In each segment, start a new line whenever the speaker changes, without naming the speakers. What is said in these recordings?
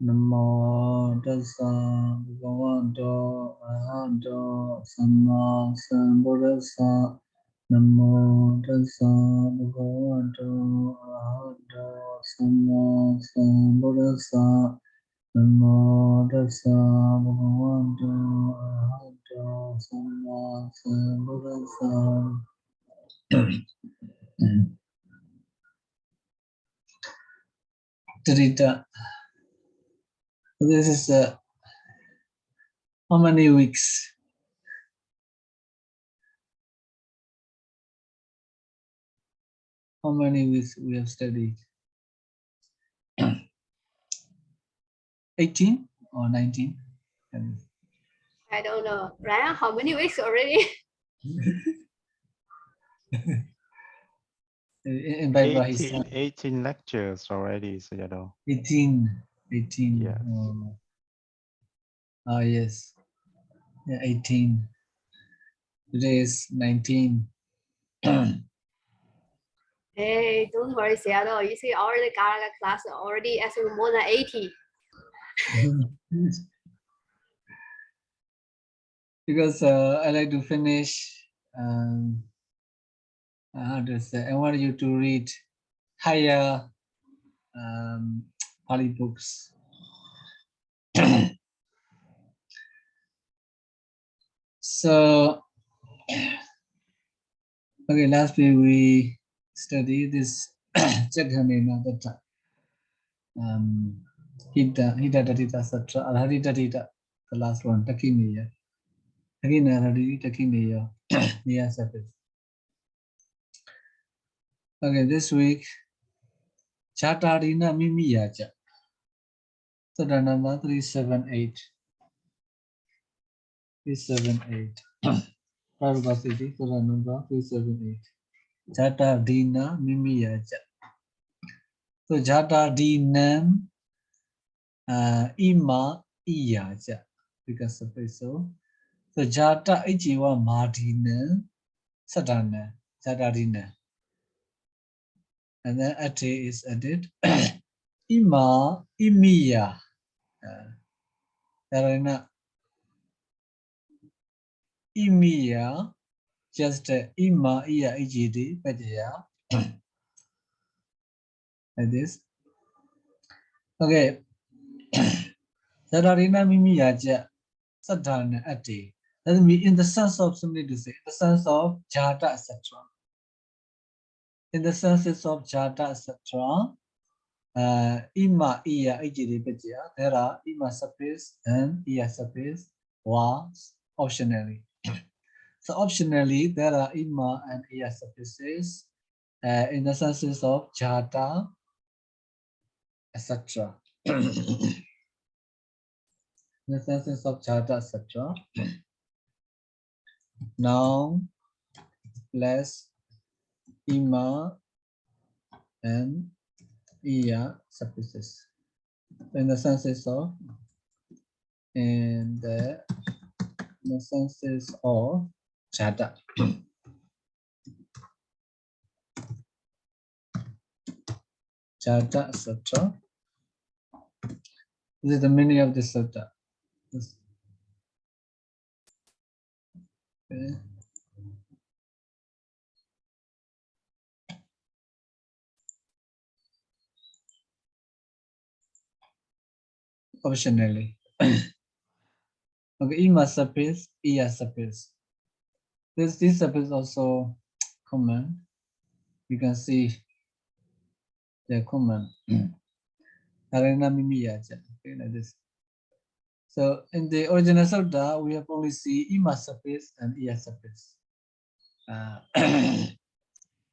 Namo tassa bhagavato arahato samma sambuddhassa. Namo tassa bhagavato arahato samma sambuddhassa. Namo tassa bhagavato arahato samma sambuddhassa. Taddhita. This is how many weeks? How many weeks we have studied? 18 or 19?
I don't know. Ryan, how many weeks already?
In Bible,
18 lectures already, Sayadaw.
18.
Yes.
Oh, yes. Yeah, 18. Today is 19.
Hey, don't worry, Sayadaw. You see, already got a class already as more than 80.
Because I like to finish. How to say? I want you to read higher Pāḷi books. So, okay, last week we studied this Taddhitakaṇḍa that Hita Taddhita Satra, Arhati Taddhita, the last one, Takineya. Takina Arhati Takineya, Neya Service. Okay, this week, Chatarina Mimiyaja. Sutta number 378. 378. Padarūpasiddhi, Sutta number 378. Jatadina Mimiyaja. So Jatadinam Ima Iyaja. Because of it so. So Jata Ijiwa Madina Sadana. Jatadina. And then Ate is added. Ima Imiya. Darana Imiya. Just Ima Iya Ijidi Pajaya. Like this. Okay. Sadarina Mimiyaja Sadhana Ati. That means in the sense of simply to say, in the sense of Jata, etc. In the senses of Jata, etc. Ima Iya Ijiri Pajaya. There are Ima surface and Iya surface was optionally. So optionally there are Ima and Iya surfaces in the senses of Jata, etc. In the senses of Jata, etc. Noun plus Ima and Iya surfaces. In the senses of Jata. Jata, etc. This is the meaning of this sutta. Okay. Optionally. Okay, Ima surface, Iya surface. This surface also common. You can see they're common. Arena Mimiyaja. Okay, like this. So in the original sutta, we have only see Ima surface and Iya surface.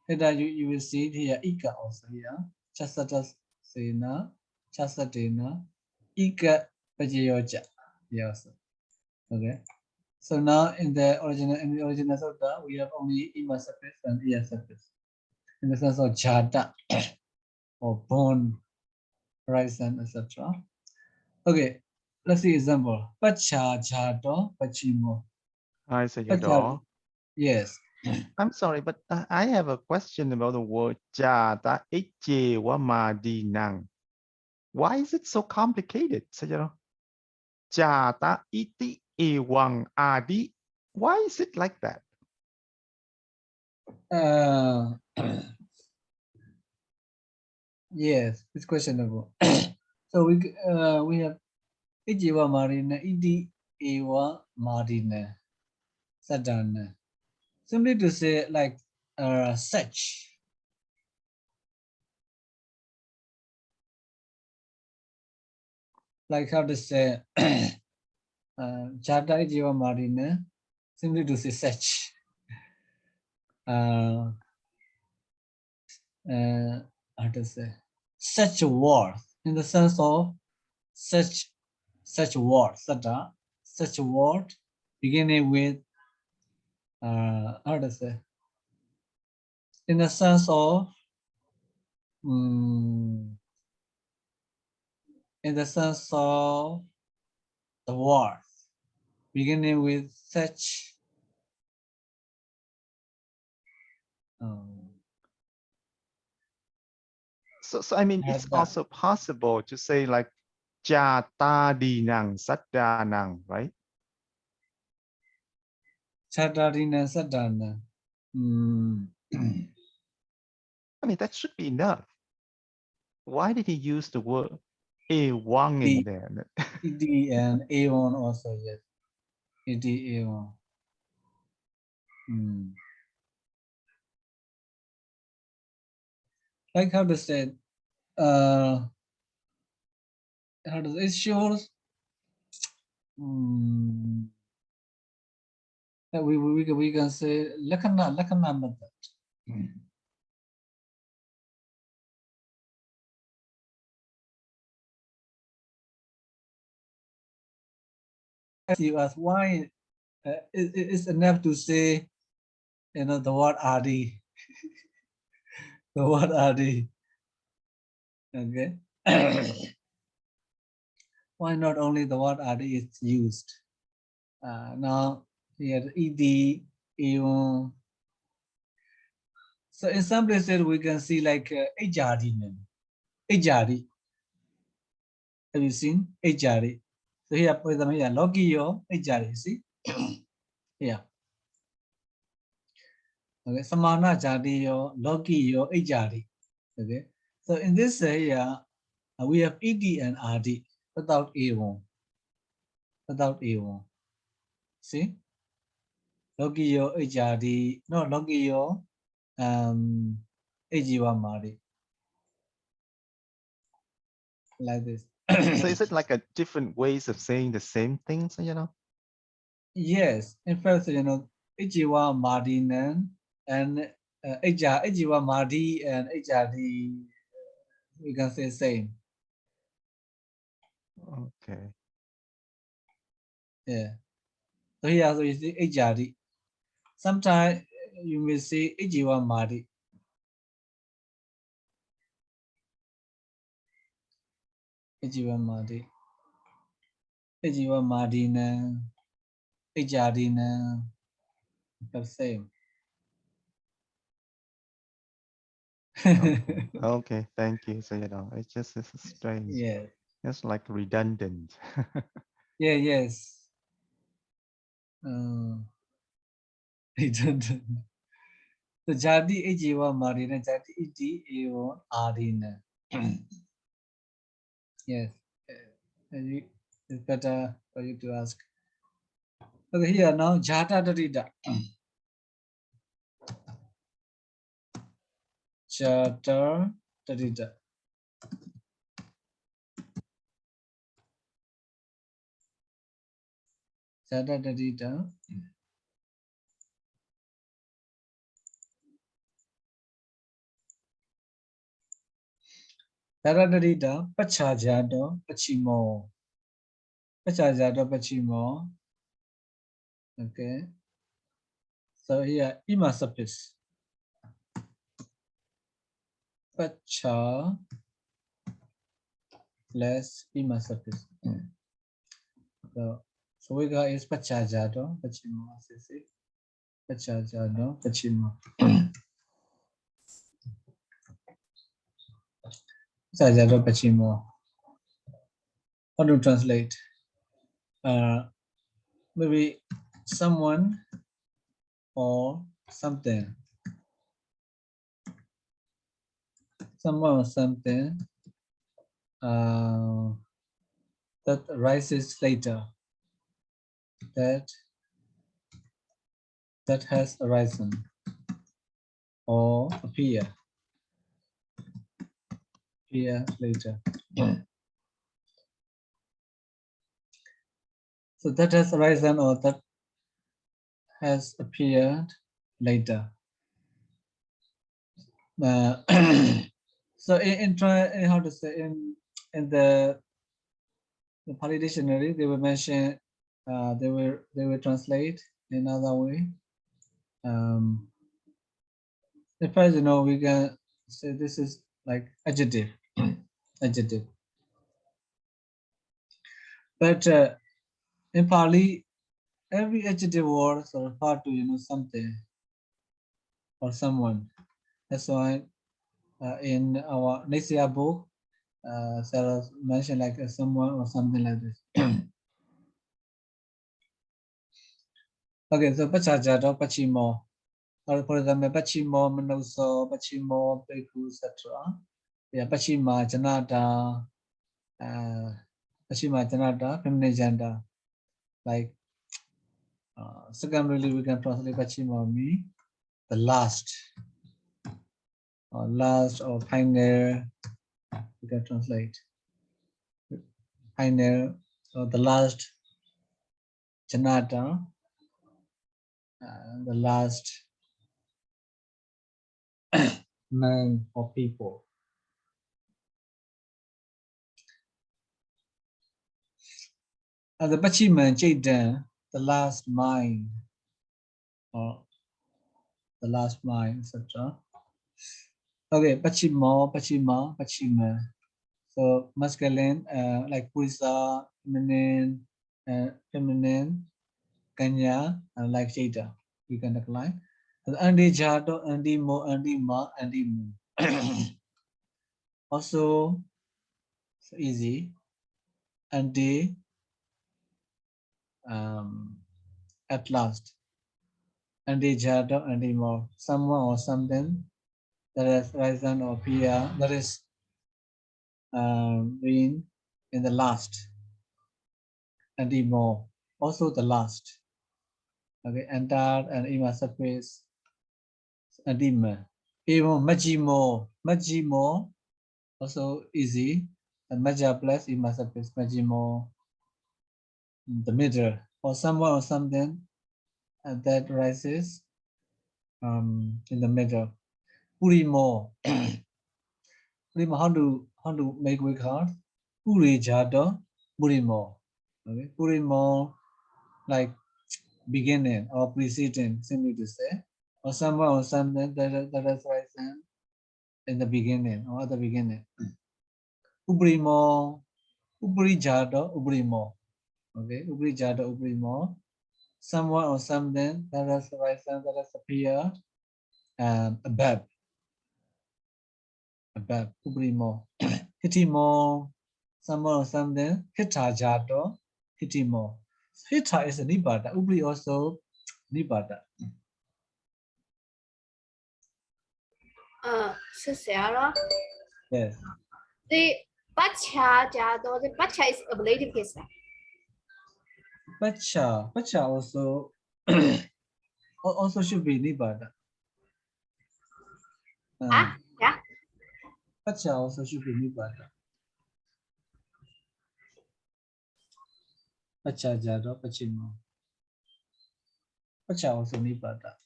Later you will see it here, Ika also here. Chasata Sena, Chasatena, Ika Pajayoja. Yes. Okay. So now in the original sutta, we have only Ima surface and Iya surface. In the sense of Jata or bone, horizon, etc. Okay, let's see example. Pacha Jato Pachimo.
Hi, Sayadaw.
Yes.
I'm sorry, but I have a question about the word Jata Ichi Wamadinang. Why is it so complicated, Sayadaw? Jata iti ewang adi. Why is it like that?
Yes, it's questionable. So we have Ijiva Marina, Idi Ewa Marina, Sadana. Simply to say like such. Like how to say Jata Ijiva Marina, simply to say such. How to say such a word in the sense of such word, such a word beginning with how to say in the sense of in the sense of the word beginning with such
So I mean, it's also possible to say like Jatadinang Sadanang, right?
Chatadina Sadana.
I mean, that should be enough. Why did he use the word ewang in there?
Ed and Aon also, yes. Ed Aon. Like how to say how does it shows that we can say lakana method. You ask why it's enough to say the word adi. The word adi. Okay. Why not only the word adi is used? Now here ed, eon. So in some places we can see like ejadi. Ejadi. Have you seen ejadi? So here, for example, here logiyo ejadi. See here. Okay, samana jadiyo, logiyo ejadi. Okay. So in this area, we have ed and rd without a1. Without a1. See? Logiyo ejadi. No, logiyo ejiwa mari. Like this.
So is it like a different ways of saying the same things,
Yes. In fact, ejiwa mardinan and ejiwa mardi and ejadi, we can say same.
Okay.
Yeah. So here also you see ejadi. Sometimes you may say ejiwa mardi. Ejiwa mardi. Ejiwa mardina. Ejadina. The same.
Okay, thank you, Sayadaw. It's just strange.
Yeah.
It's like redundant.
Yeah, yes. Redundant. So jadi ejiwa marina, jadi iti eon adina. Yes. It's better for you to ask. Okay, here now jata darida. Jata darida. Jata darida. Jata darida pacha jado pachimo. Pacha jado pachimo. Okay. So here ima suffix. Pacha plus ima suffix. So we got is pacha jado pachimo. Pacha jado pachimo. Pacha jado pachimo. how to translate? Maybe someone or something. Someone or something that rises later. That has arisen or appear later. So that has arisen or that has appeared later. So how to say, in the Pāļi dictionary, they will mention, they will translate in another way. At first, we can say this is like adjective, adjective. But in Pāļi, every adjective word refer to something or someone. That's why in our next year book, Sarah mentioned like someone or something like this. Okay, so Pachajado, Pachimo. Or for example, Pachimo, Manoso, Pachimo, Peku, etc. Yeah, Pachima, Janata, Pachima, Janata, feminine gender. Like, secondly, we can translate Pachimo me, the last, or pioneer. We can translate pioneer, or the last, Janata, the last man or people. The Pachiman Jayden, the last mind, or the last mind, etc. Okay, Pachimo, Pachima, Pachima. So masculine, like Puisa, feminine, Kanya, and like Jada. We can decline. Andi Jado, Andi Mo, Andi Ma, Andi Mu. Also, so easy. Andi, at last. Andi Jado, Andi Mo. Someone or something that has risen or appear, that is been in the last. Andi Mo. Also the last. Okay, entered and ima surface. Andima. Even Majimo, also easy. And Maja plus ima surface, Majimo, the middle, or someone or something that rises in the middle. Purimo. Purimo, how to make weak heart? Puri Jado, Purimo. Okay, Purimo, like beginning or preceding, simply to say, or someone or something that is risen in the beginning or at the beginning. Ubrimo, Ubrijado, Ubrimo. Okay, Ubrijado, Ubrimo. Someone or something that has risen, that has appeared above. Above, Ubrimo. Hitimo, someone or something, Hitajado, Hitimo. Hita is a Nibata, Ubri also Nibata.
是谁了？
Yes.
The Pacha Jado, the Pacha is ablative case.
Pacha also also should be Nibata.
Yeah.
Pacha also should be Nibata. Pacha Jado, Pachimo. Pacha also Nibata.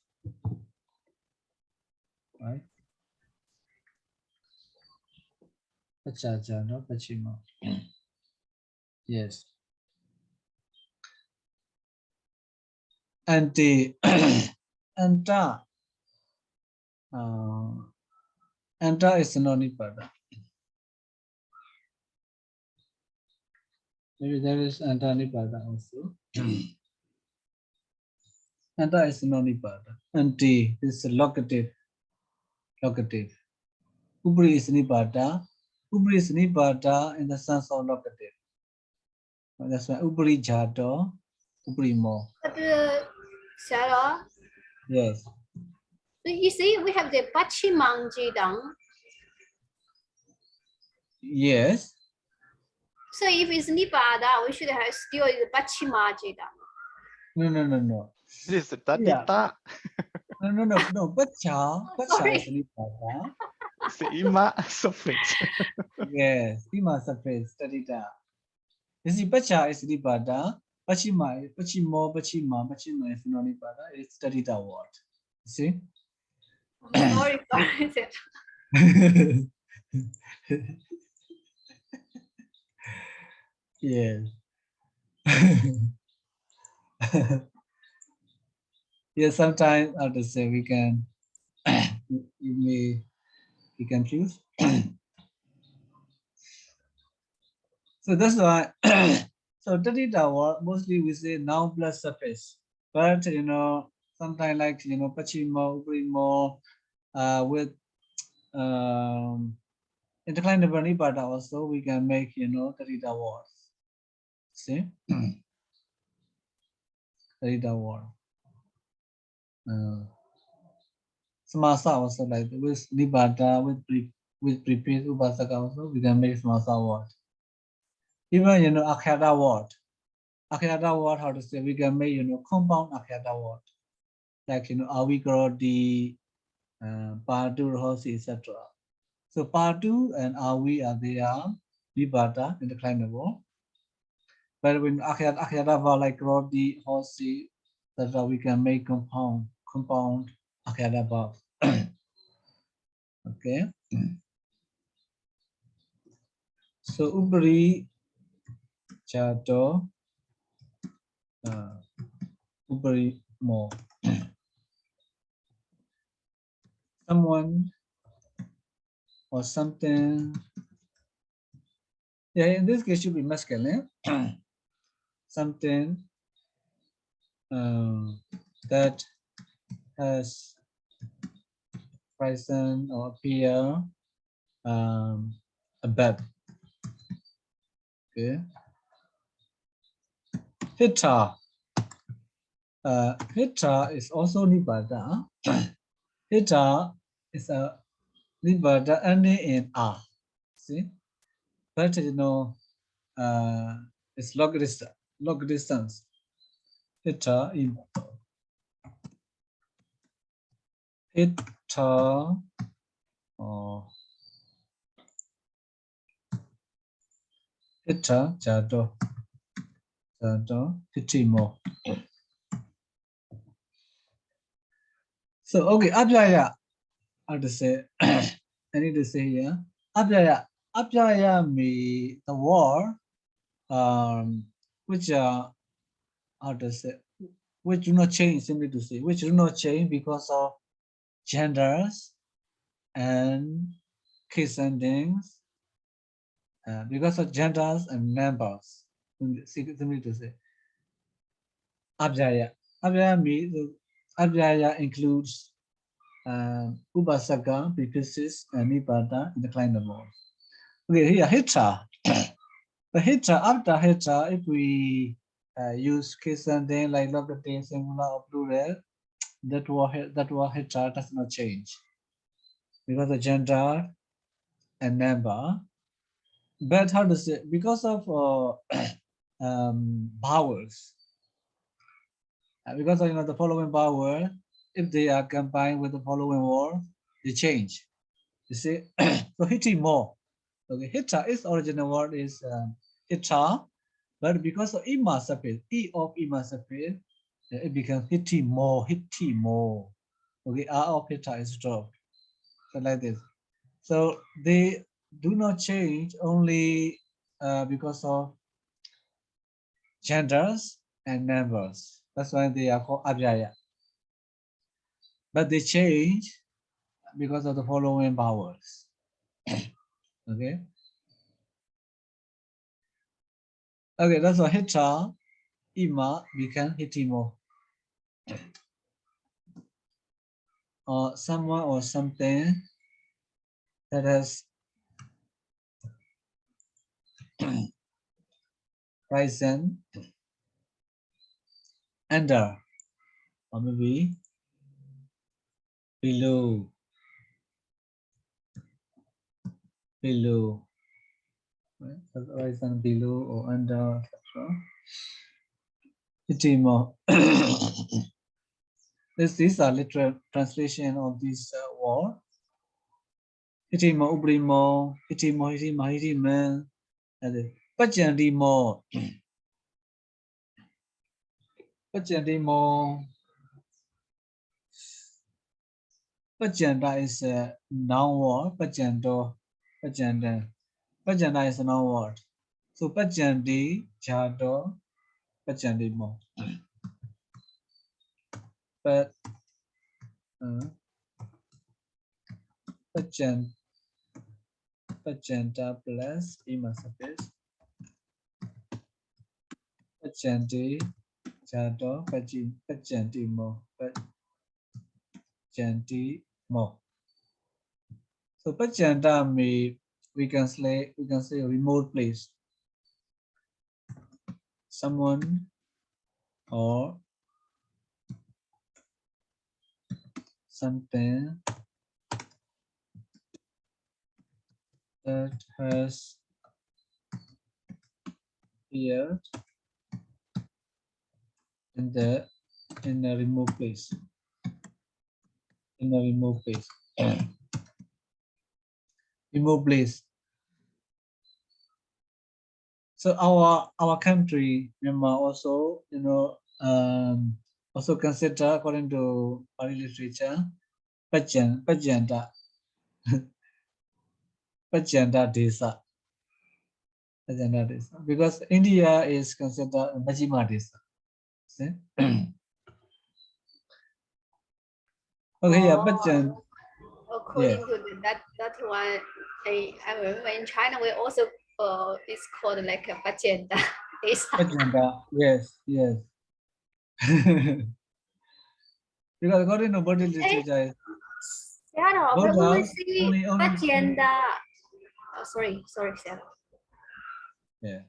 Right? Pacha Jado, Pachimo. Yes. And the Anta. Anta is not Nibata. Maybe there is Anta Nibata also. Anta is not Nibata. Anti is locative. Locative. Ubri is Nibata. Ubri is Nibata in the sense of locative. That's why upari jato, upari mo.
But Sayadaw,
Yes.
you see, we have the Pachimang Jidang.
Yes.
So if it's Nipada, we should have still the Pachima Jidang.
No.
It is the
Yeah.
Taddhita.
No. Pacha
Sorry.
is nipada.
It's the Ima suffix.
Yes. Ima surface taddhita. You see, pacha is nipada. Pachima, pachimo is not nipada. It's taddhita word. You see?
Sorry.
Yes. Yes, sometimes how to say we can you may be confused. So that's why so taddhita word mostly we say noun plus suffix. But sometimes like pachimo, uprimo, with interclinable nipada also we can make taddhita words. See? Taddhita word. Samasa also like with nipada, with prepaid upasaka also we can make samasa word. Even akhyata word. Akhyata word, how to say, we can make compound akhyata word. Like avikroti, padu, hosi, etc. So padu and avi are there, nipada in the kind of word. But when akhyata word like roti, hosi, etc., we can make compound akhyata word. Okay. So upari chato upari mo. Someone or something. Yeah, in this case should be masculine. Something that has present or appear above. Okay. Hita. Hita is also nibbada. Hita is a nibbada ending in a. See, but it's long distance. Hita in hita or hita jado hitimo. So okay, abhyaya. How to say? I need to say here. Abhyaya. Abhyaya means the word which how to say, which do not change, simply to say, which do not change because of genders and case endings, because of genders and members, simply to say. Abhyaya. Abhyaya means abhyaya includes upasaka, prefixes, and nipada in the kind of mode. Okay, here hita. The hita, after hita, if we use case ending like locative, singular, or plural, that word hita does not change because of gender and member. But how to say, because of vowels, because of the following vowel, if they are combined with the following word, they change. You see, so hitimo. Okay, hita, its original word is hita, but because of ima suffix, e of ima suffix, it becomes hitimo. Okay, r of hita is dropped. So like this. So they do not change only because of genders and numbers. That's why they are called abhyaya. But they change because of the following vowels. Okay. Okay, that's why hita, ima become hitimo. Or someone or something that has horizon, under, or maybe below, right? Horizon, below, or under, etc. Itimo. These are literal translation of this word. Itimo, ubrimo, itimo, hitiman, pajandimo. Pajanda is a noun word. Pajanda is a noun word. So pajandi, jado, pajandimo. But pajanda plus imasapis. Pajandi, jado, pajandimo. Pajandimo. So pajanda we can say remote place. Someone or something that has appeared in a remote place. Remote place. So our country, Myanmar, also also consider according to Pāḷi literature, Pajanda Desa. Because India is considered Majjhima Desa. See? Okay, yeah, Pajan.
According to that one, I remember in China we also it's called like a Pajanda.
Pajanda, yes. Because according to Pāḷi literature,
Sayadaw, when we see
only
Pajanda, sorry, Sayadaw.
Yeah.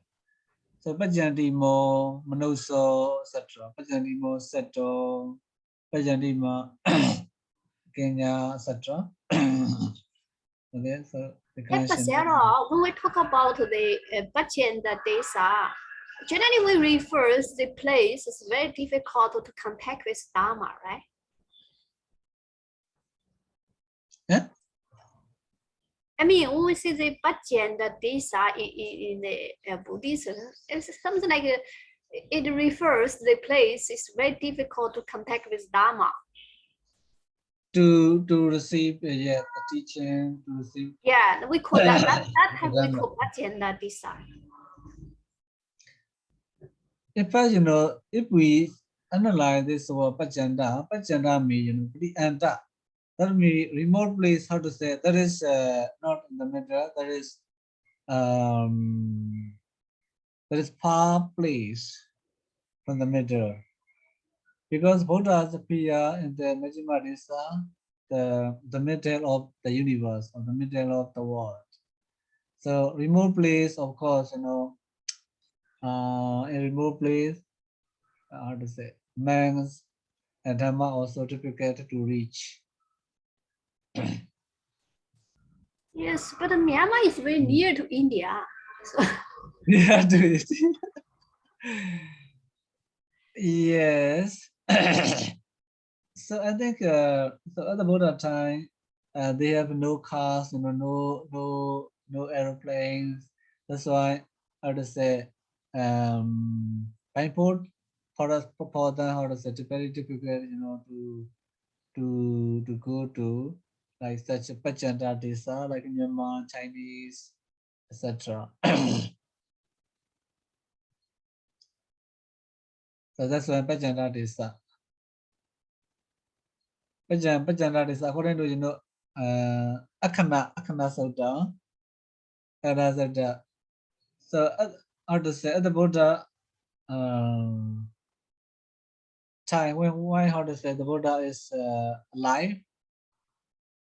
So Pajandimo, Manuso, etc. Pajandimo, Seto, Pajandima, Kenya, etc. Okay, so the connection.
Sayadaw, when we talk about the Pajanda Desa, generally we refer the place is very difficult to contact with Dharma, right?
Yeah?
I mean, when we see the Pajanda Desa in the Buddhism, it's something like it refers the place is very difficult to contact with Dharma.
To receive the teaching, to receive.
Yeah, we call that type we call Pajanda Desa.
In fact, if we analyze this word Pajanda means the anta. That means remote place. How to say? That is not in the middle. That is far place from the middle. Because Buddhas appear in the Majjhima Desa, the middle of the universe, or the middle of the world. So remote place, of course, a remote place, how to say, man's and Dhamma also difficult to reach.
Yes, but Myanmar is very near to India. So.
Yeah, do it. Yes. So I think so at the Buddha time, they have no cars, no aeroplanes. That's why how to say passport for them how to say it's very difficult, to go to like such a Pachanda Desa like Myanmar, Chinese, etc. So that's why Pachanda Desa. Pajanda is according to Akana Sutta. So how to say at the Buddha time when how to say the Buddha is alive,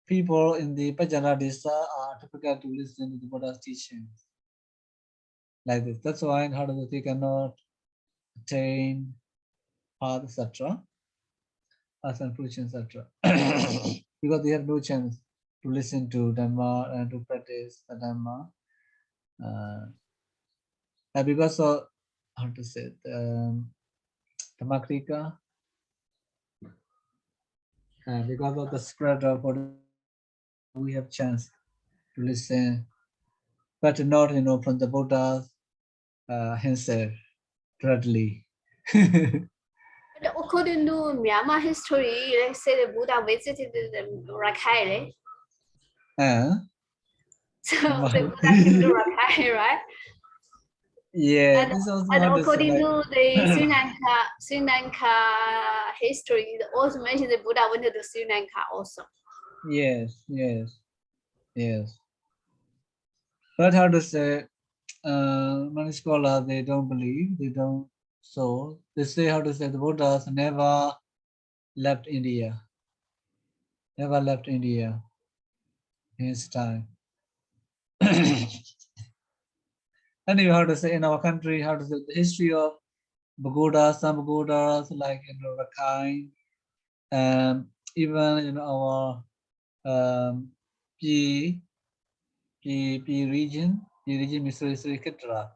people in the Pajana Desa are difficult to listen to the Buddha's teachings. like this. That's why how does they cannot attain path, etc. Path and fruition, etc. Because they have no chance to listen to Dhamma and to practice the Dhamma. And because of how to say it, Dhammakrika, because of the spread of what we have chance to listen, but not from the Buddha's himself directly.
But according to Myanmar history, let's say the Buddha visited the Rakhine. So the Buddha came to Rakhine, right?
Yeah,
And,
this also
and
how to say,
according
like,
to the Sri Lanka history, it also mentioned the Buddha went to Sri Lanka also.
yes. But how to say, many scholars, they don't believe, they don't. So they say how to say the Buddhas never left India. Never left India in his time. Anyway, how to say in our country, how to say the history of pagodas, some pagodas like Rakhine, even our P region, Sri Kitra,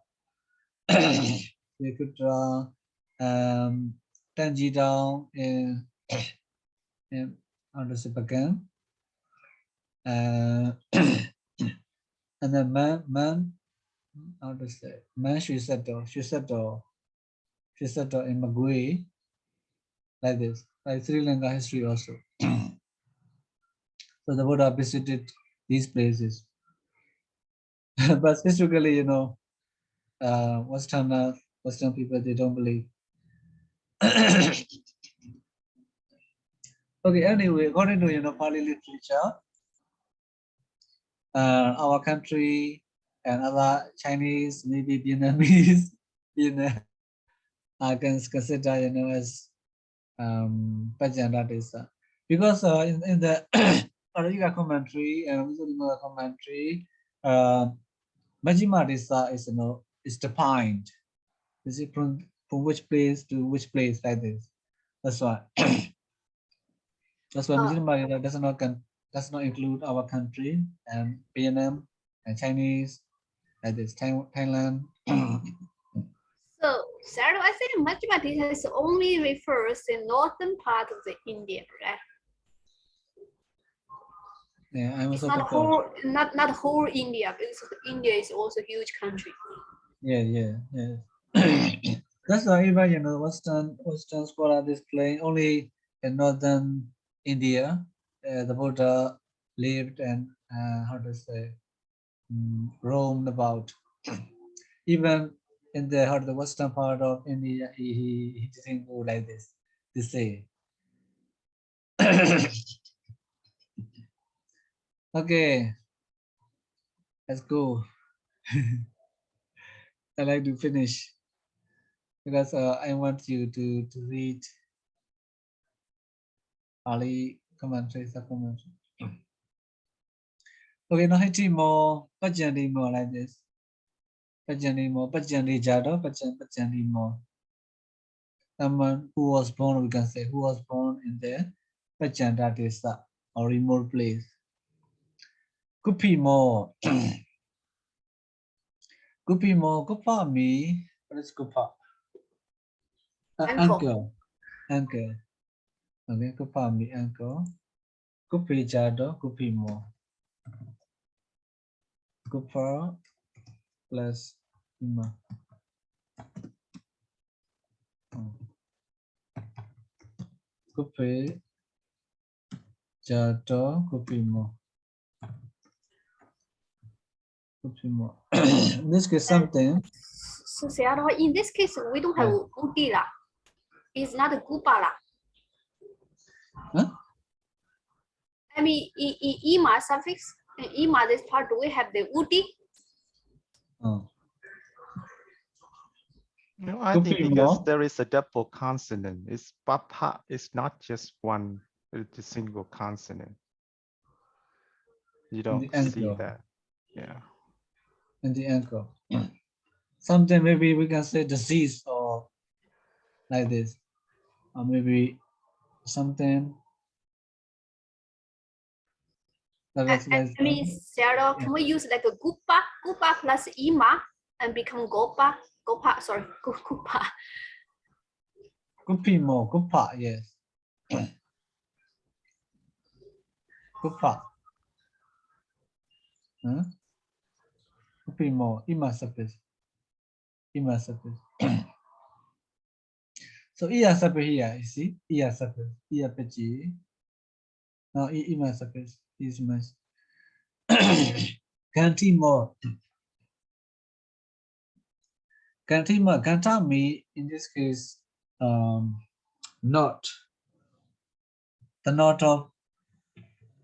Sri Kitra, Taddhitakaṇḍa in how to say Pagan, and then man, how to say man Sayadaw in Magui, like this, like Sri Lanka history also. So the Buddha visited these places. But specifically, Western people, they don't believe. Okay, anyway, according to Pāļi literature, our country and other Chinese, maybe Vietnamese, can consider as Pajandadesa. Because in the Arabic commentary and Visuddhimagga commentary, Majjhima Desa is defined. Is it from which place to which place, like this? That's why. That's why Majjhima Desa does not include our country and Vietnam and Chinese, like this, Thailand.
So, Sayadaw, I think Majjhima Desa only refers to northern part of the India, right?
Yeah, I'm
It's
also
not whole India, because India is also a huge country.
Yeah. That's why even Western scholar display only in northern India, the Buddha lived and how to say roamed about. Even in the western part of India, he didn't go like this. To say. Okay, let's go. I like to finish because I want you to read Pāļi commentary, supplementary. Okay, now hiti more, Pajandi more like this. Pajandi more, Pajandi Jado, Pajandi more. Someone who was born, we can say, who was born in the Pajanda Desa or remote place. Kupi more. Kupi more, Kupa me. What is Kupa? Uncle. Okay, Kupa me, uncle. Kupi Jado, Kupi more. Kupa plus Ima. Kupi Jado, Kupi more. In this case, something.
So, Sayadaw, in this case, we don't have Uti la. It's not a Gupa la.
Huh?
I mean, in Ima suffix, in Ima, this part, do we have the Uti?
Oh.
No, I think because there is a double consonant. It's papa. It's not just one. It's a single consonant. You don't see that. Yeah.
In the ankle. something maybe we can say disease or like this, or maybe something like
I mean, Sayadaw, can we use like a gupa plus ima and become gopa, sorry, gupa.
Gupimo, gupa, yes. Gupa. Huh? Gupimo, ima sapis. Ima sapis. So iya sapis here, you see? Iya sapis. Iya pechi. Now ima sapis is much. Gantimo. Gantima, gantami in this case, knot. The knot of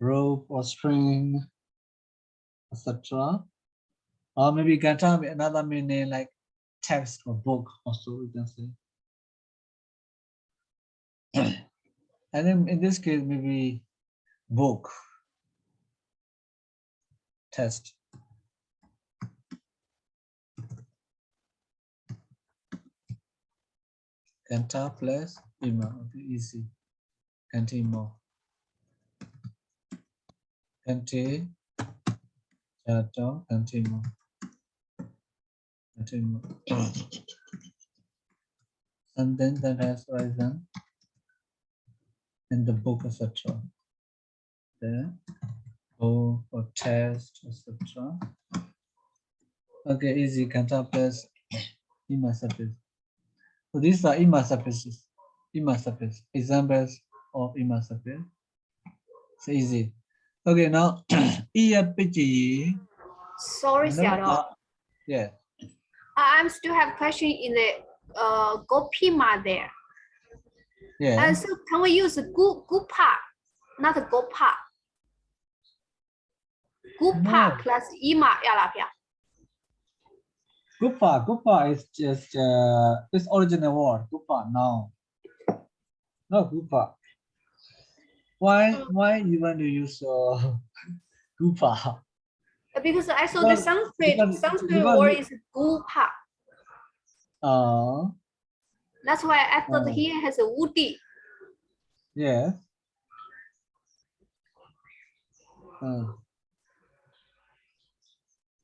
rope or string, etc. Or maybe gantami, another meaning like text or book also we can say. And then in this case, maybe book, text. Ganta plus ima, okay, easy. Gantimo. Gante, jato, gantimo. Gantimo. And then that has risen in the book, etc. There, book or test, etc. Okay, easy. Ganta plus ima surface. So these are ima surfaces. Ima surface. Examples of ima surface. It's easy. Okay, now iya pichi.
Sorry, Sayadaw.
Yeah.
I'm still have question in the gopima there.
Yeah.
So can we use gupa, not gopa? Gupa
No.
plus ima yalapia.
Gupa is just this original word. Gupa now. No gupa. Why you want to use gupa?
Because I saw the Sanskrit
because
word is gupa. That's why I thought here has a woody.
Yeah.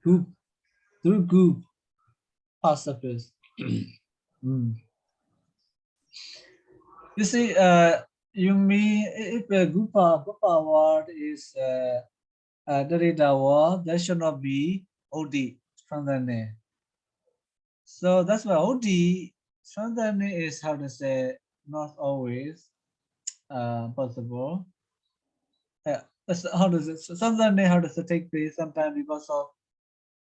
Goop. Through goop. Past surface. You see, you mean if a gupa word is Taddhitakaṇḍa word, that should not be OD from the name. So that's why OD from the name is how to say not always possible. That's how does it? So sometimes how does it take place? Sometimes because of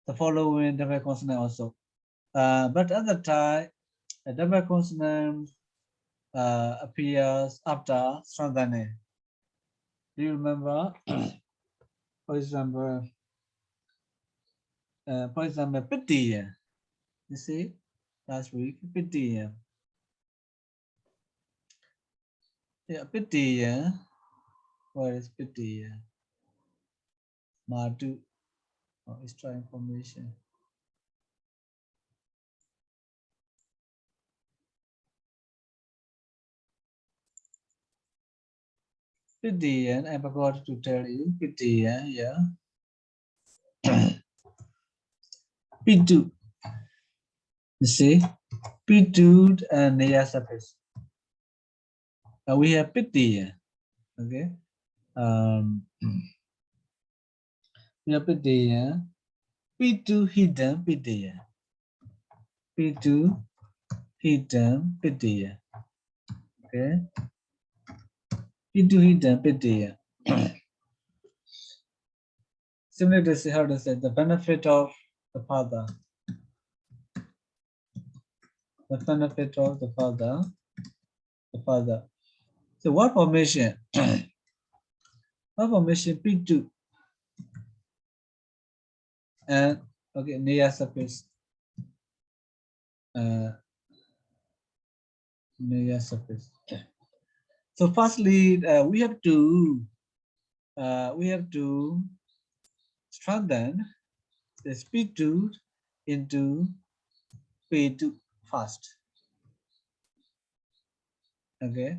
the following double consonant also. But at the time, a double consonant appears after Sandhane. Do you remember? For example, Pitiya. You see, last week, Pitiya. Yeah, Pitiya. Where is Pitiya? Madhu. Oh, extra information. Pitiya, I forgot to tell you. Pitiya, yeah. Pitu. You see, Pitu and Neya surface. Now we have Pitiya. Okay. We have Pitiya. Pitu hidden Pitiya. Pitu hidden Pitiya. Okay. Pitu hidden Pitiya. Similar to say how to say the benefit of the father. The benefit of the father. The father. So what formation? What formation Pitu? And okay, Neya surface. Neya surface. So firstly, we have to strengthen the Pitu into pay to fast. Okay.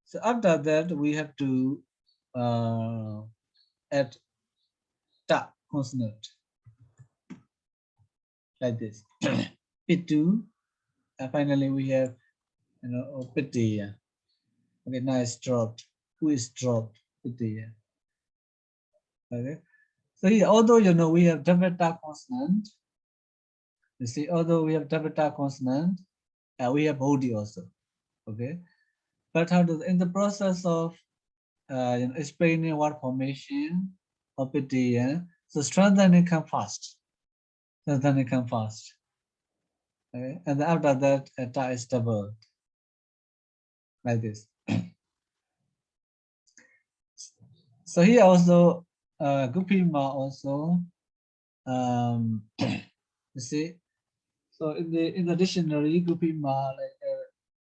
So after that, we have to add ta consonant like this. P2. And finally, we have pity. Okay, now it's dropped. Who is dropped? Pity. Okay. So here, although we have double ta consonant, you see, although we have double ta consonant, we have bodhi also. Okay. But how does in the process of explaining word formation of pity, so strengthening come fast. Strengthening come fast. Okay. And then after that, ta is doubled like this. So here also, Gupima also, you see. So in the dictionary, Gupima,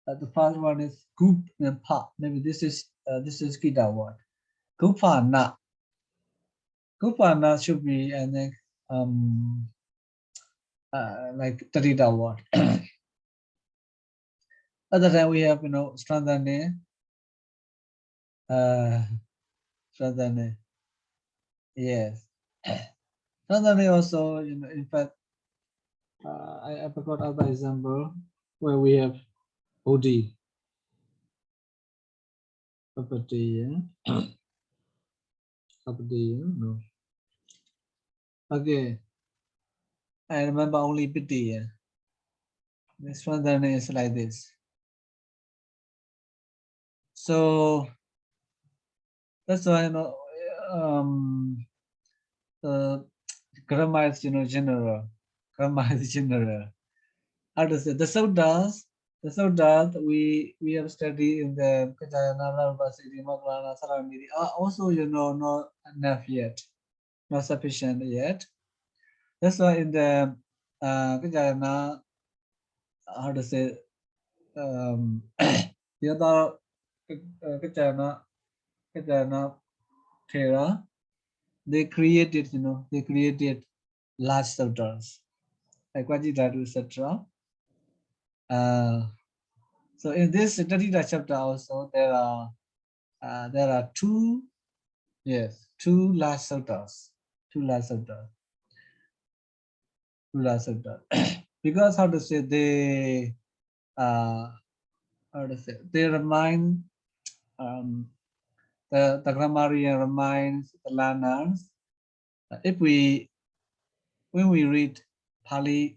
like the first one is Gup and Pa. Maybe this is Kita word. Gupana. Gupana should be, I think, like Taddhitakaṇḍa word. Other than we have, Strandane. Strandane. Yes. Strandane also, in fact, I forgot other example where we have OD. Property, property, no. Okay. I remember only pity. This one then is like this. So that's why the grammar is general. Grammar is general. How to say the sodas we have studied in the Kajayana Padarūpasiddhi Makrana Saramiri are also not enough yet, not sufficient yet. That's why in the Kajayana, how to say the other Kajayana Thera, they created large sodas like Vajidhatu, etc. So in this Taddhitakaṇḍa chapter also there are two large sodas, because how to say they remind the grammarian reminds the learners when we read Pāḷi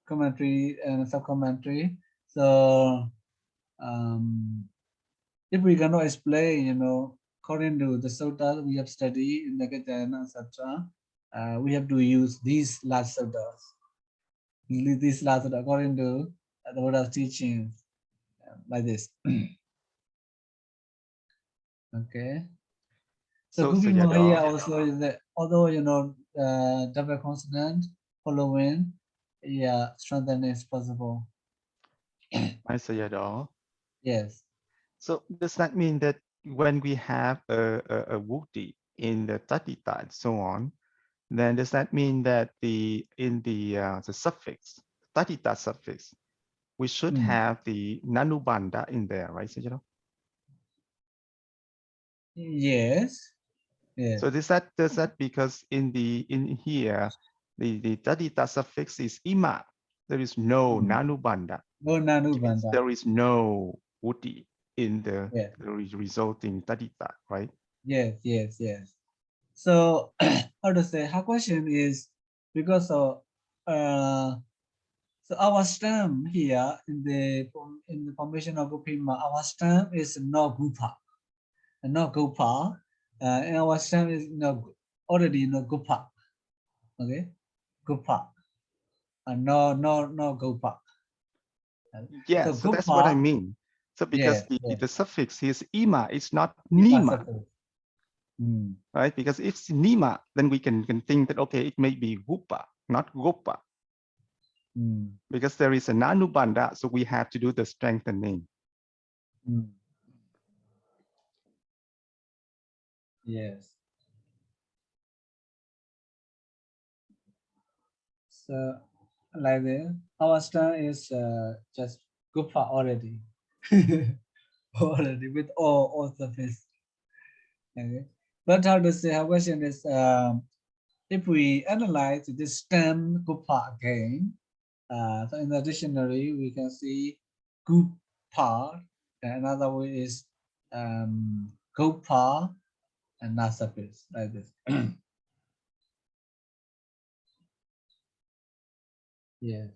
commentary and sub-commentary, so if we cannot explain, according to the sutta we have studied in the Kajayana, etc., we have to use these large suttas. These large suttas according to the Buddha's teachings, like this. Okay. So Gupi Mahaya also is that although double consonant following, strengthening is possible.
My Sayadaw.
Yes.
So does that mean that when we have a Wukti in the Taddhita and so on, then does that mean that the suffix, Taddhita suffix, we should have the Nanubandha in there, right, Sayadaw?
Yes. Yes.
So does that because in here the Taddhita suffix is ima, there is no Nanubandha.
No Nanubandha.
There is no Wukti in the resulting Taddhita, right?
Yes. So how to say? Her question is because of so our stem here in the formation of Gupima, our stem is no Gupa, and not Gopa, and our stem is already Gupa. Okay, Gupa, and no Gopa.
Yeah, so that's what I mean. So because the suffix is ima, it's not nima. Right? Because if it's nima, then we can think that okay, it may be gupa, not gopa. Because there is a nanubandha, so we have to do the strengthening.
Yes. So like this. Our stand is just Gupa already. Already with all surface. Okay. But how to say, our question is, if we analyze this stem Gupa again, so in the dictionary we can see Gupa, and another way is Gupa and not surface, like this. Yes.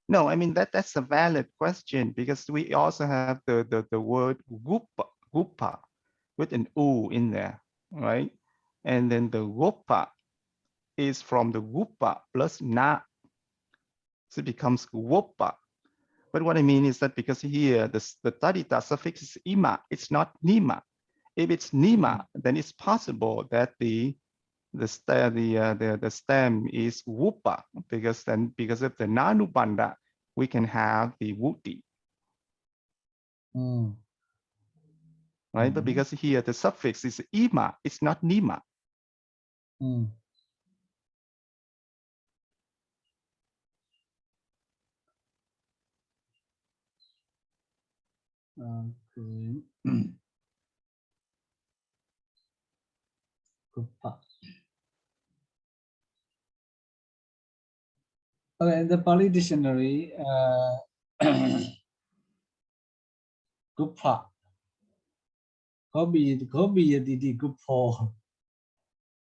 No, I mean that's a valid question because we also have the word gupa with an u in there, right? And then the gupa is from the gupa plus na, so it becomes gupa. But what I mean is that because here the taddhita suffix is ima, it's not nima. If it's nima, then it's possible that the stem is wupa, because of the nanubanda, we can have the wuti. Right? But because here the suffix is ima, it's not nima.
Okay. Gupa. Okay, in the Pāļi dictionary, Gupa. Gobi yadidi gupo.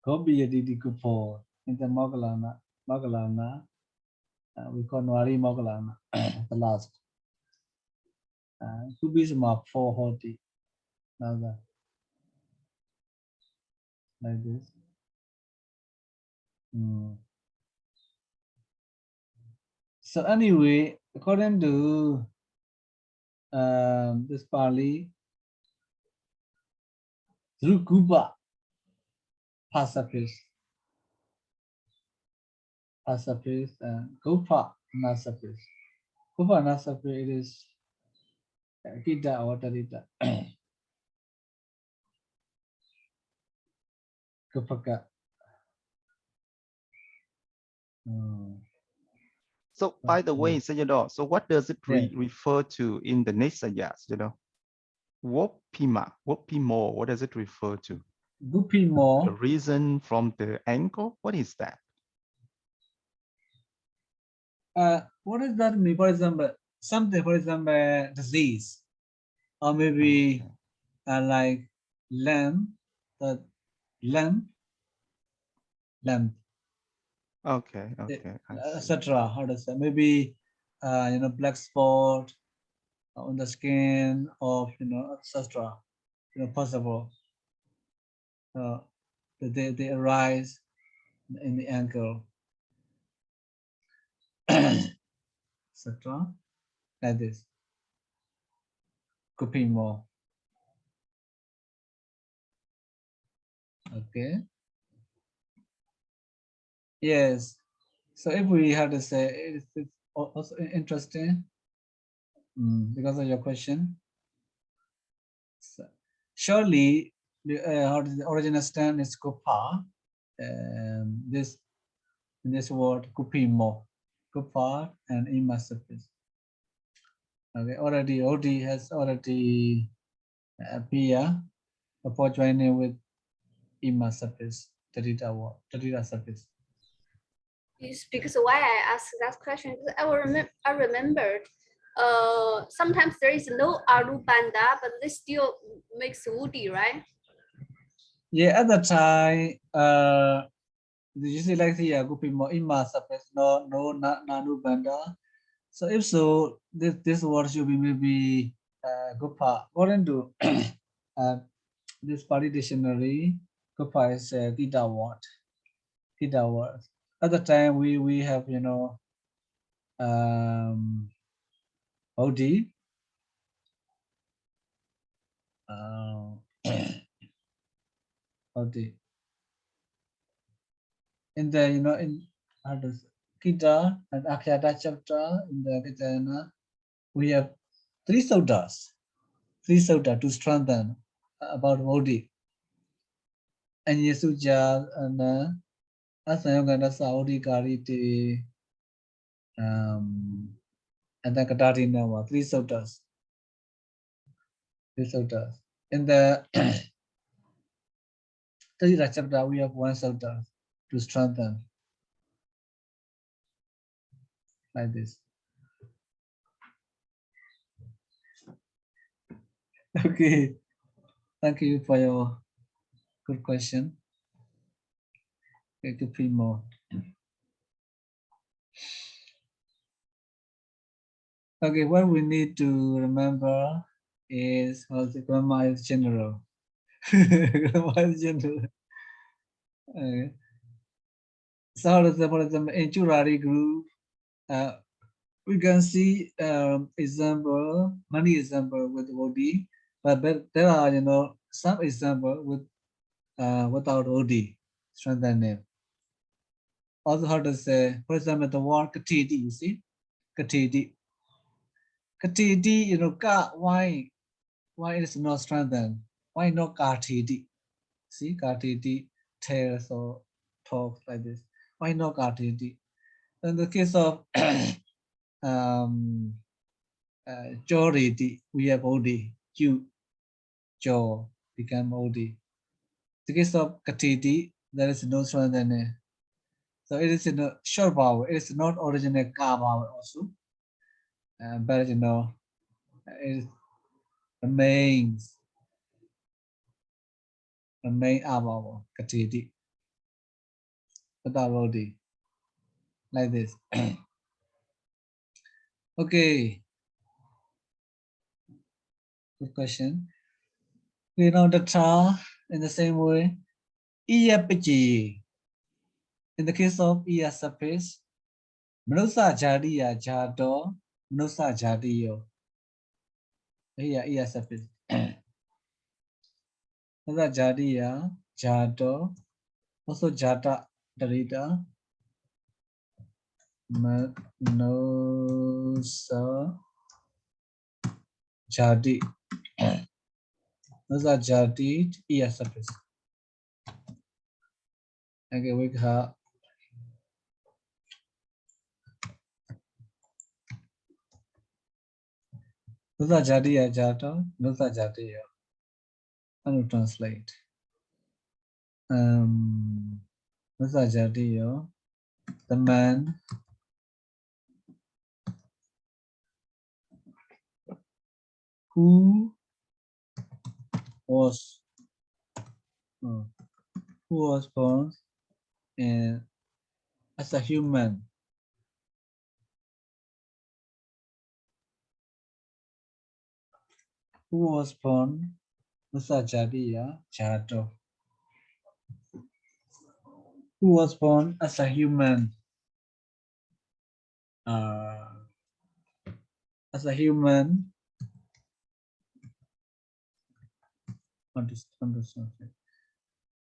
Gobi yadidi gupo. In the Mogalana, we call Nwari Mogalana, the last. Kubisma 4 hoti. Another. Like this. So anyway, according to this Pāļi, through Gupa, Pasapis, Gupa, Nasapis. Gupa Nasapis, it is Kita or Taddhita. Gupaka.
So by the way, Sayadaw, so what does it refer to in the Nesayas, Wopima, Wopimo, what does it refer to?
Gupimo.
The reason from the ankle, what is that?
What does that mean? For example, something, for example, disease, or maybe like lamb, lamb.
Okay,
etc. How to say? Maybe black spot on the skin, or etc. Possible. They arise in the ankle, etc. Like this. Could be more. Okay. Yes. So if we have to say, it's also interesting because of your question. So, surely, how does the original stand is Gupa. This word Gupimo, Gupa and Ima surface. Okay, already OD has already appear before joining with Ima surface, Taddhita surface.
It's because why I asked that question, because I remembered sometimes there is no Arupanda, but they still makes woody, right?
Yeah, at the time, you see like the Gupimo Ima surface, no Nanubanda. So if so, this word should be maybe Gupa. According to this Pāļi dictionary, Gupa is Theta word. Theta word. At the time we have OD. OD. In the in how does Kita and Akhyata chapter in the Kitayana, we have 3 sodas. 3 sutta to strengthen about Bodhi. And Yesuja and Asayogana Saudi Kariti and the Katarina 3 suttas. 3 suttas. In the third chapter, we have 1 sutta to strengthen like this. Okay, thank you for your good question. Okay, to three more. Okay, what we need to remember is the grammar is general. Grammar is general. Okay. So, for example, in Churari group, we can see example, many example with OD, but there are some example with without OD, strengthen name. Also, how to say, for example, the word katiti, you see, katiti. Katiti, why it is not strengthened? Why not katiti? See, katiti, tears or talk like this. Why not katiti? In the case of joriti, we have OD, Q, jaw, become OD. In the case of katiti, there is no strengthening. So it is in a short vowel. It is not original ka vowel also. But it remains a main vowel, katiti, without OD, like this. Okay. Good question. The tra in the same way. Iya pichi. In the case of iya surface, Manusa jadiya jado, Manusa jadiyo. Iya surface. Manusa jadiya jado, also jata darita. Manusa jadi. Manusa jadi iya surface. Okay, we have Nusa jadiya jado, Nusa jadiyo. How to translate? Nusa jadiyo. The man who was born as a human, who was born Nusa jadiya jado, who was born as a human, as a human,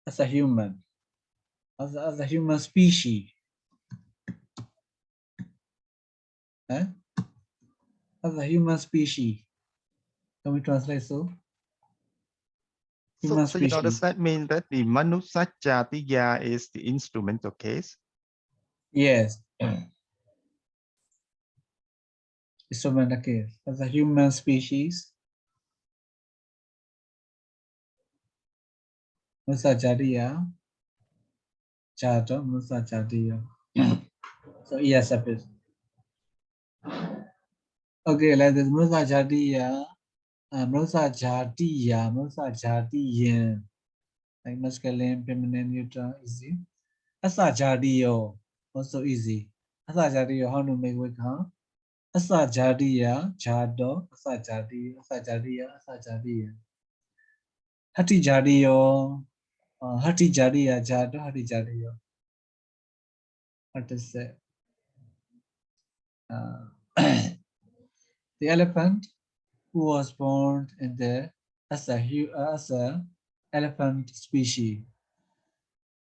as a human, as a human species, as a human species. Can we translate so? Human
So
species.
does that mean that the Manusa Jatiya is the instrumental case?
Yes. Instrumental case. As a human species. Musa jadiya. Jado, Musa jadiya. So yes, surface. Okay, like this. Musa jadiya. Musa jadiya. Musa jadiyan. Like masculine, feminine, neutral, easy. Asa jadiyo. Also easy. Asa jadiyo. How to make with huh? Asa jadiya. Jado. Asa jadiya. Asa jadiya. Asa jadiya. Hati jadiyo. Hati jadiya. Jado. Hati jadiyo. What is it? The elephant who was born in the as a elephant species.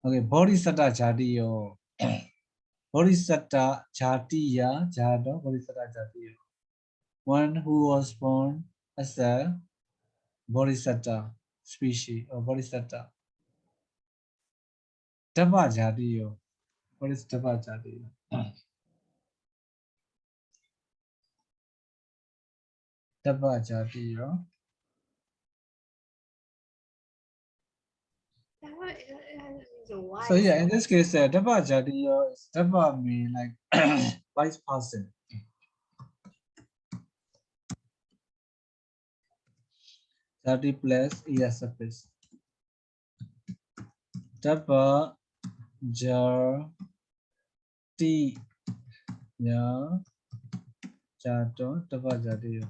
Okay, Bodhisatta jadiyo. Bodhisatta jatiya jado. Bodhisatta jatiyo. One who was born as a bodhisattva species or bodhisattva. Dhamma jatiyo. What is Dhamma jatiyo? Dhamma jatiyo. So yeah, in this case, Dhamma jatiyo is Dhamma mean like wise person. Jati plus ESFS. Dhamma jati ya jato Dhamma jatiyo.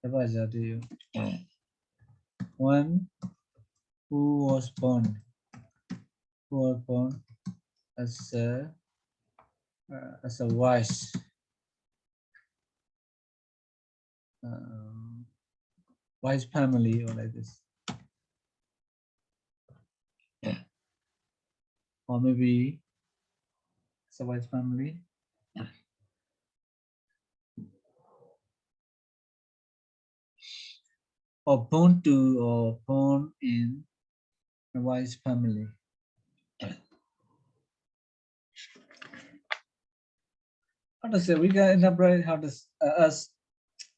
Dhamma jatiyo. One who was born as a wise wise family or like this, or maybe it's a wise family, or born in a wise family. How to say, we can interpret how to as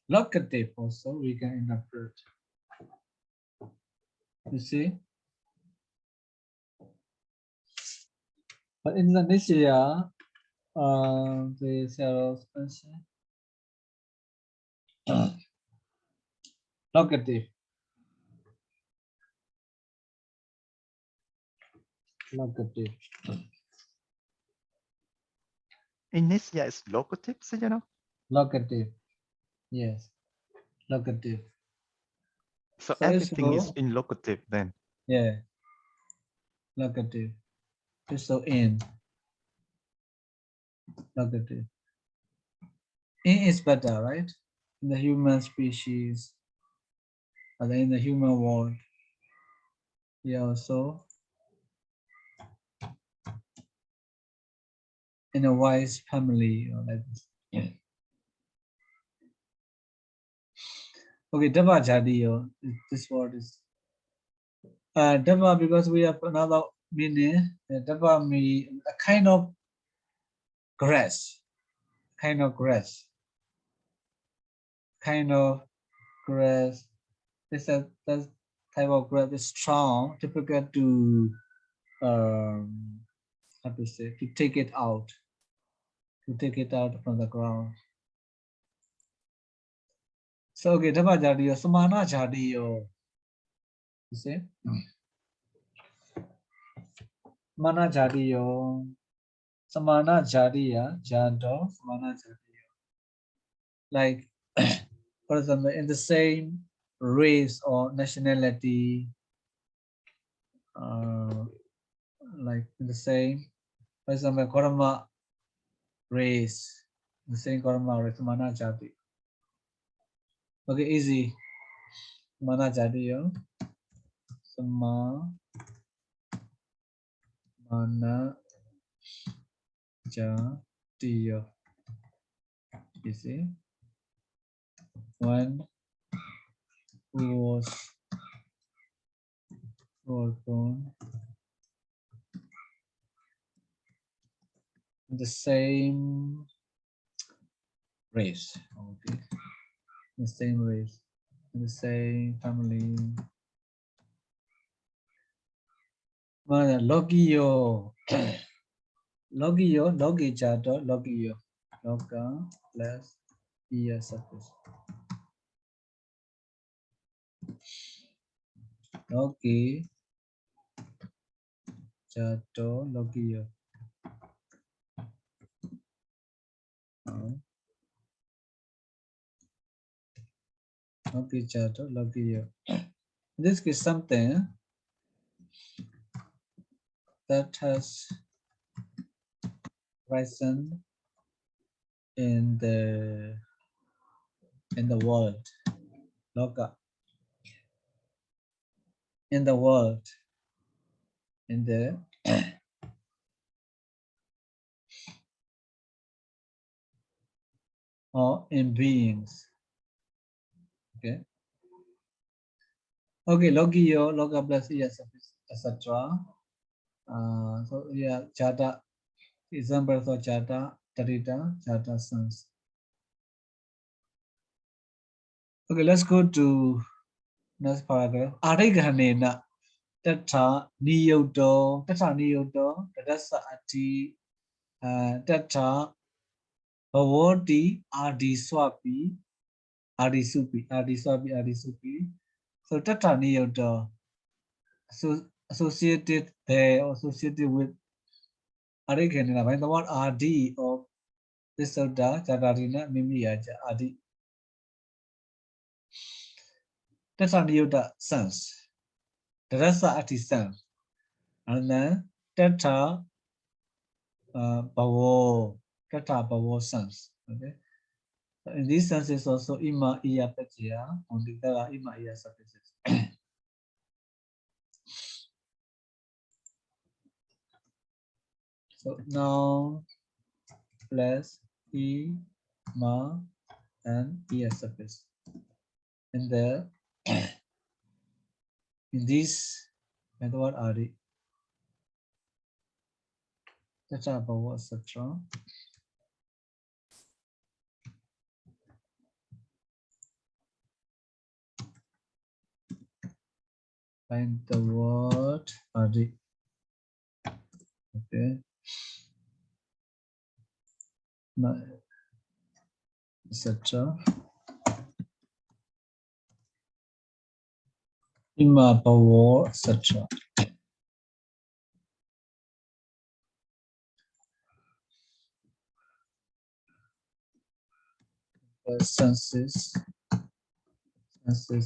locative also we can interpret. You see, but in Indonesia, the Sayadaw mention locative. Locative.
Indonesia is locative, Sayadaw?
Locative. Yes. Locative.
So everything is in locative then.
Yeah. Locative. So in. Locative. In is better, right? In the human species, or in the human world. Yeah, also in a wise family or like this. Yeah. Okay, Dhamma jatiyo. This word is Dhamma, because we have another meaning. Dhamma means a kind of grass. Kind of grass. Kind of grass. This type of grass is strong, difficult to how to say, to take it out from the ground. So okay, Dhamma jatiyo, samana jatiyo. You see? Samana jatiyo. Samana jatiya, jado, samana jatiyo. Like, for example, in the same race or nationality, like in the same, for example, Karma race, the same Karma race, samana jati. Okay, easy. Samana jatiyo. Samana jatiyo. You see? One who was born in the same race. Okay. The same race, in the same family. Logiyo. Logiyo, logi jato, logiyo. Loga plus ESFS. Logi jato, logiyo. Logi jato, logiyo. This is something that has risen in the world. Loga. In the world. In the or in beings. Okay. Okay, Logiyo, Loga plus yes, etc. So yeah, Jata, example for Jata, Taddhita, Jata sons. Okay, let's go to next paragraph. Ariganena, Tata, Niyodo, Tadasa Ati, Tata, Bhavoti, Adi Swapi, Adi Supi. So Tata Niyodo, so associated there, associated with Ariganena, when the word Adi or this Soda, Jadarina, Mimiyaja, Adi. Tata Niyoda sense. Tadasa Ati sense. And then Tata Bhavo, Tata Bhavo sense. Okay. So in this sense is also Ima Iya Pajya, only there are Ima Iya suffixes. So now plus Ima and Iya suffix. And there in this method what are the Tata Bhavo, etc. Find the word Adi. Okay. Etc. Ima Bhavo, etc. The senses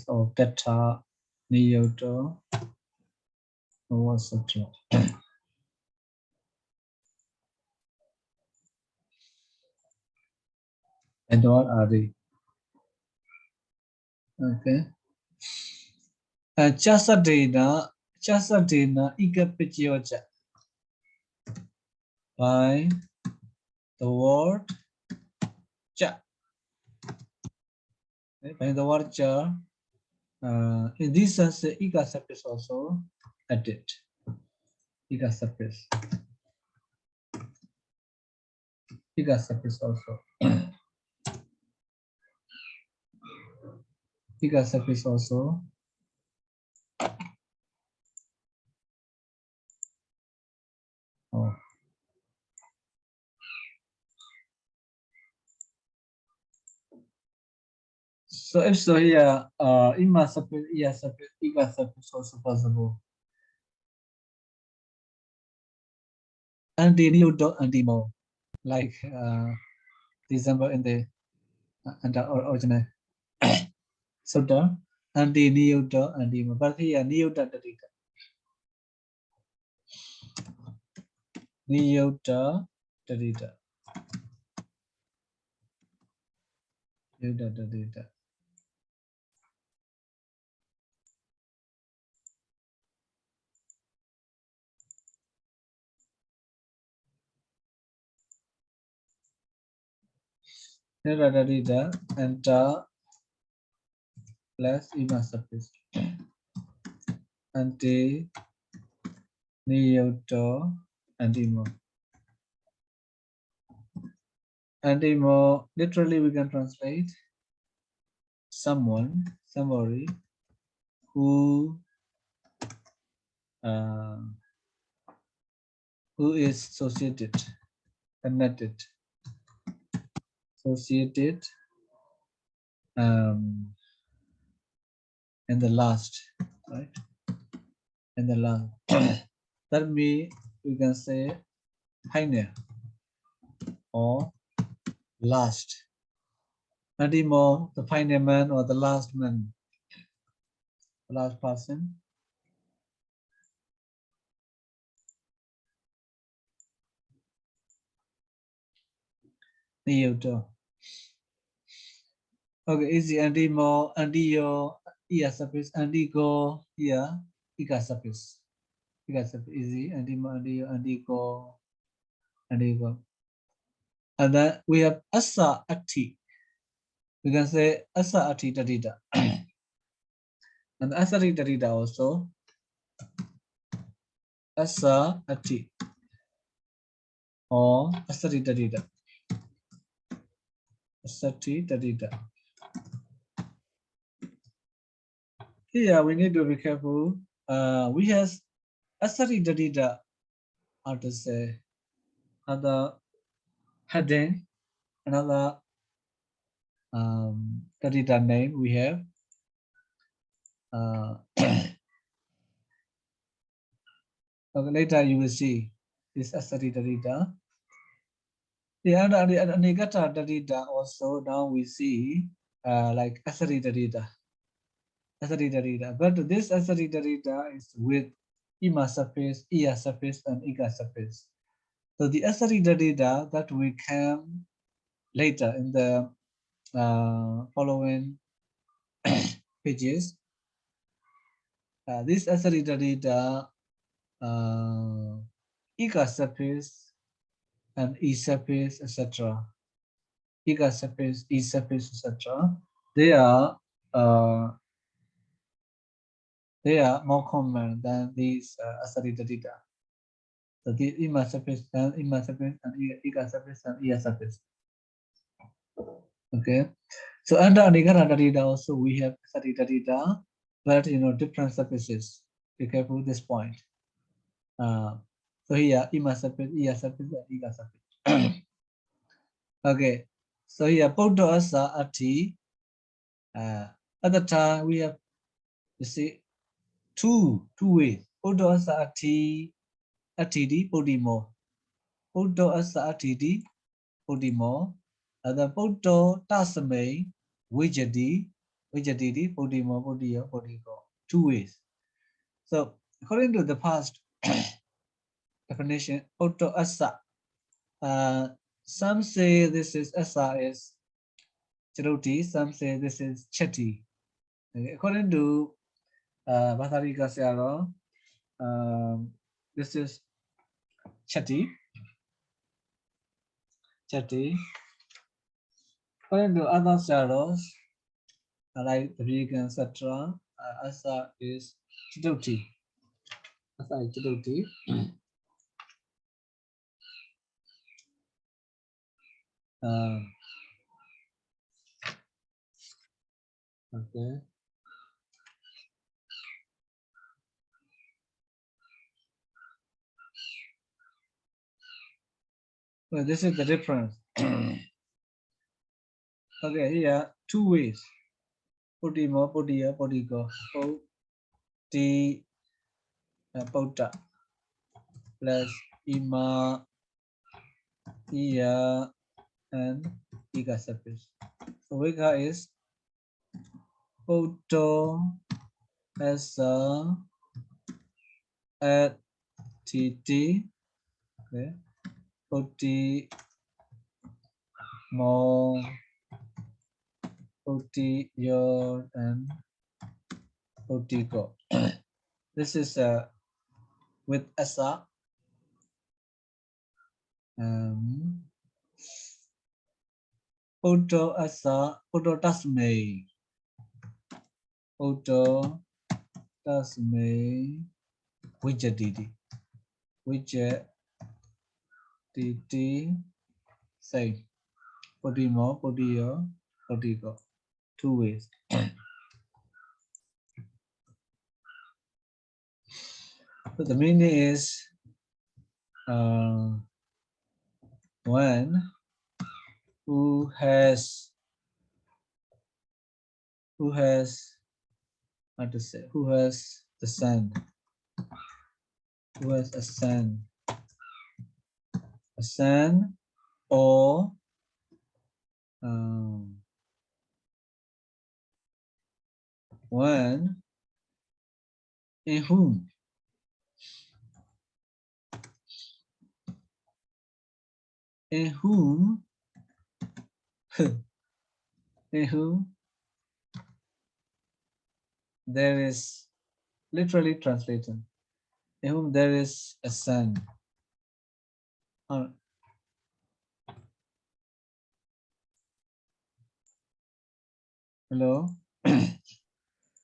of Tata, Niyoda, etc. And what are they? Okay. Chasadena, Ikapityoja. By the word cha. By the word cha. In this sense, Ika suffix also added. Ika suffix. Ika suffix also. Ika suffix also. Oh. So if so here, Ima suffix, Iya suffix, Ika suffix also possible. Anti-Newton, anti-more. Like December in the original. Sutta, anti-Newton, anti-more. But here, Newton, Taddhita. Niyota Taddhita. Niyota Taddhita. Niyota Taddhita and ta plus Ima suffix. Anti Niyota anti-more. Anti-more, literally we can translate someone, somebody who is associated, connected, associated, and the last, right? And the last. That means we can say Haine or last. Anti-more, the final man or the last man, the last person. Niyota. Okay, easy. Anti-more, anti-yo, iya suffix, anti-go, iya, ika suffix. Ika suffix, easy. Anti-more, anti-yo, anti-go, anti-go. And then we have asa ati. We can say asa ati taddhita. And Asaritarita also. Asa ati or Asaritarita. Asaritarita. Here we need to be careful. We have Asaritarita, how to say, other heading, another Tarita name we have. Okay, later you will see this Asaritarita. The other Anigata Tarita also now we see like Asaritarita. Asaritarita. But this Asaritarita is with Ima surface, Iya surface, and Iga surface. So the Asaritarita that we can later in the following pages. This Asaritarita, Iga surface, and E surface, etc. Iga surface, E surface, etc. They are more common than these Asaritarita. So the Ima surface and Iga surface and Iya surface. Okay. So under Anigata also we have Asaritarita, but different surfaces. Be careful with this point. So here Ima surface, Iya surface, and Iga surface. Okay. So here Poto Asa Ati. At the time we have, you see, two ways. Poto Asa Ati Atidi Podimo. Poto Asa Atidi Podimo. The Poto Tasame Vijadi Podimo Podio Podigo. Two ways. So according to the past definition, Poto Asa. Some say this is Asa is Charuti, some say this is Chati. Okay. According to Bhatharika Sayadaw, this is Chati. According to other Sayadaws, like the vegan, etc., Asa is Charuti. Asa is Charuti. Okay. Well, this is the difference. Okay, here two ways. Podimo, Podia, Podigo. Poti, Pota plus Ima, Iya, and Iga surface. So Vega is Poto Asa at TT. Okay. Poti Mo Poti Yor and Potigo. This is with Asa. Poto Asa, Poto Tasme. Poto Tasme Wijadidi. Wijadidi say Podimo, Podio, Podigo. Two ways. So the meaning is one who has how to say, who has the sun, who has a sun or one in whom in whom there is, literally translated, in whom there is a sun. Hello.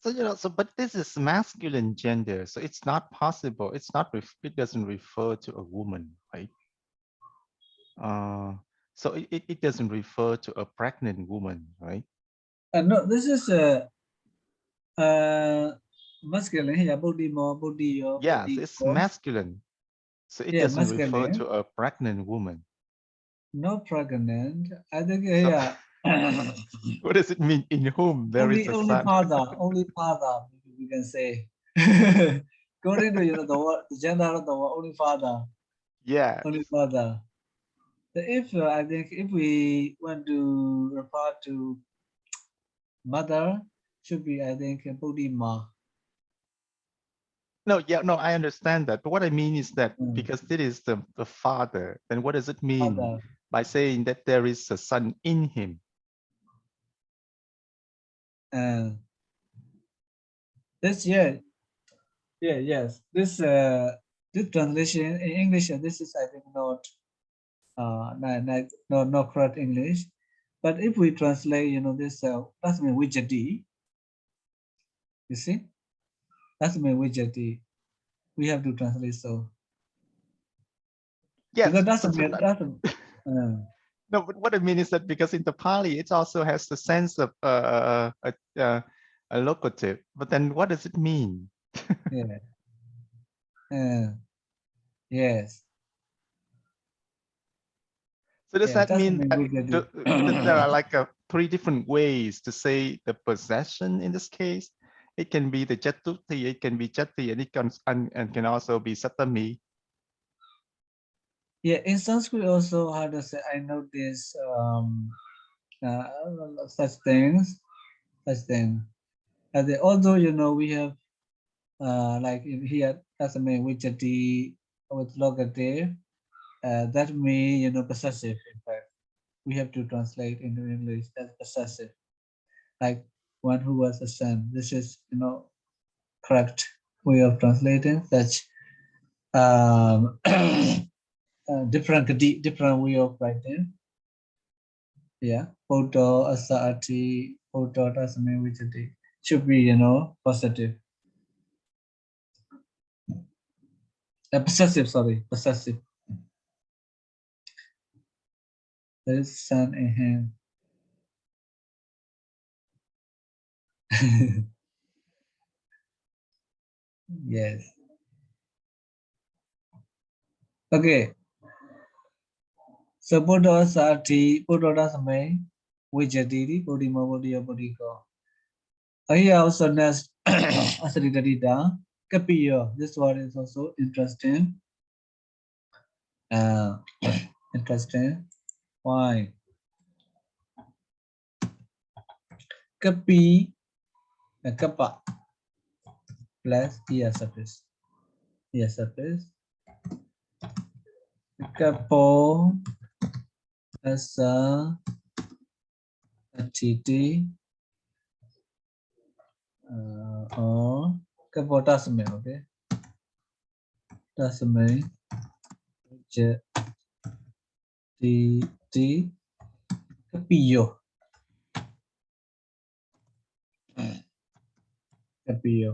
So but this is masculine gender, so it's not possible. It's not. It doesn't refer to a woman, right? So it doesn't refer to a pregnant woman, right?
No, this is masculine here, body.
Yes, it's masculine. So it
Yeah,
doesn't refer
masculine.
to a pregnant woman.
No pregnant. I think
So,
yeah.
what does it mean? In whom there is a son?
Only father, we can say. According to the word, the gender of the word, only father.
Yeah.
Only father. So if I think if we want to refer to mother, should be I think Bodhima.
No, yeah, no, I understand that. But what I mean is that because this is the father, then what does it mean
Father.
by saying that there is a son in him?
This yes. This translation in English, this is I think not not correct English. But if we translate, this that's mean Vijati. You see, that's mean Vijati. We have to translate so.
Yes,
Because that's
no, but what I mean is that because in the Pāli, it also has the sense of a locative. But then what does it mean?
yeah. Yes.
So does that mean
that
that there are like three different ways to say the possession in this case? It can be the Jatuti, it can be Jati, and it can also be Satami.
Yeah, in Sanskrit also, how to say, I know this such things. And although we have like in here that's mean Vijati with locative, that mean possessive. In fact, we have to translate into English as possessive, like one who was a son. This is correct way of translating such different way of writing. Yeah, photo asati photo tasme vijati should be positive. Possessive, sorry, possessive. There is sun in him. Yes. Okay. So photo asati photo tasme vijati bodhima bodhiya bodhiko. Here also next asatidadita kapiyo. This word is also interesting. Interesting. Why? Kapi, kappa plus ear surface. Ear surface. Kapo asa atiti or kapo tasme. Okay. Tasme ti kapiyo. Kapiyo.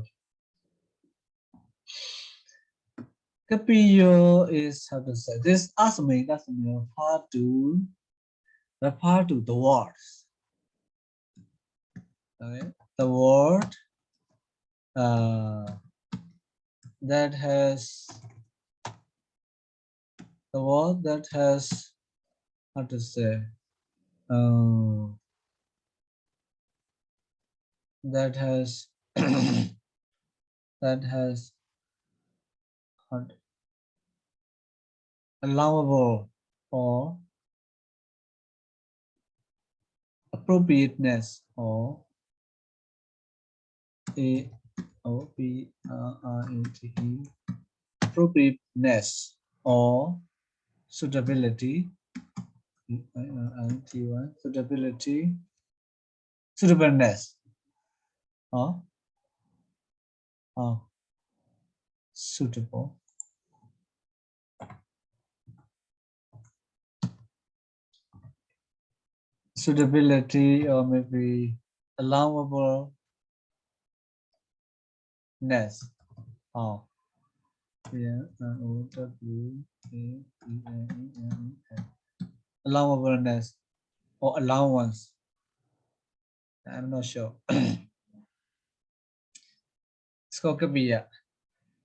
Kapiyo is how to say this asme refer to the words. Okay, the word that has how to say that has that has allowable or appropriateness or appropriateness or suitability suitableness or suitable suitability or maybe allowable ness. Oh. Yeah, O-W-A-E-N-E-N-S. Allowableness or allowance. I'm not sure. It's called Kabiya.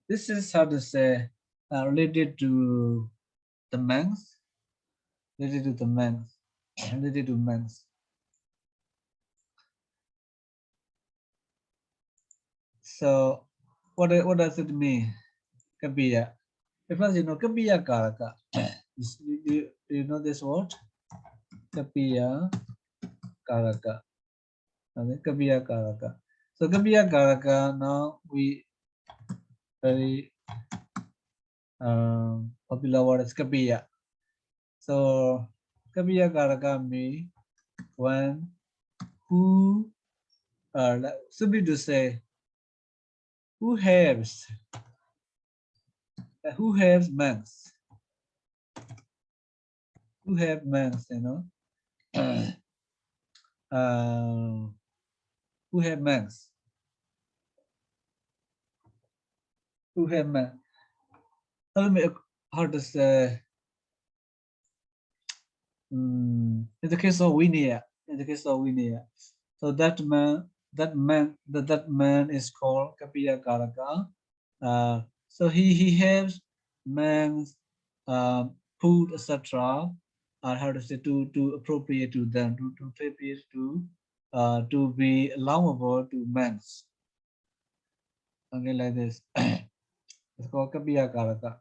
This is how to say related to the monks. Related to the monks. Related to monks. So what does it mean? Kabiya. Because you know Kabiya Karaka. Do you know this word? Kabiya Karaka. Okay, Kabiya Karaka. So Kabiya Karaka, now we very popular word is Kabiya. So Kabiya Karaka means one who simply to say who helps monks, who have monks, you know, who have monks, who have monks. Tell me how to say in the case of Vinaya, so that man is called Kapiya Karaka. So he has man's food, etc. Or how to say to appropriate to them, to appropriate to be allowable to men's. Okay, like this. It's called Kapiya Karaka.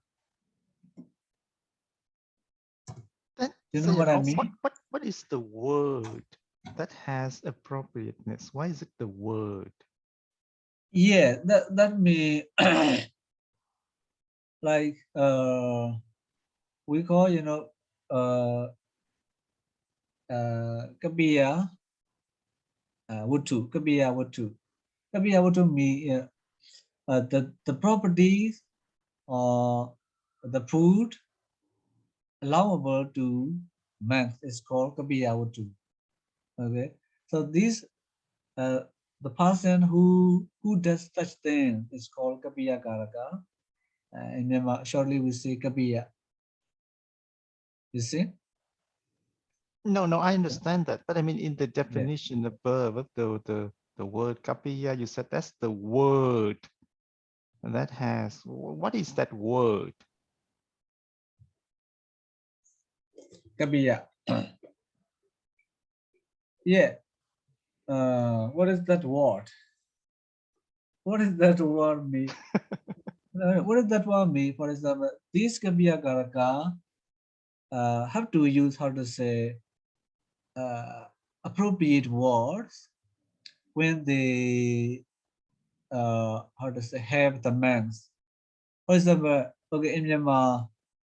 You know what I mean?
What is the word that has appropriateness? Why is it the word?
Yeah, that means like we call, you know, Kabiya Wutu. Kabiya Wutu. Kabiya Wutu means the properties or the food allowable to man is called Kabiya Wutu. Okay, so this the person who does such thing is called Kabiya Karaka. In Myanmar, shortly we say Kabiya. You see?
No, I understand that, but I mean in the definition above, the word kapiya, you said that's the word, and that has, what is that word?
Kabiya. Yeah. What is that word? What is that word mean? What does that word mean? For example, these Kabiya Karaka have to use how to say appropriate words when they how to say have the mens. For example, okay, in Myanmar,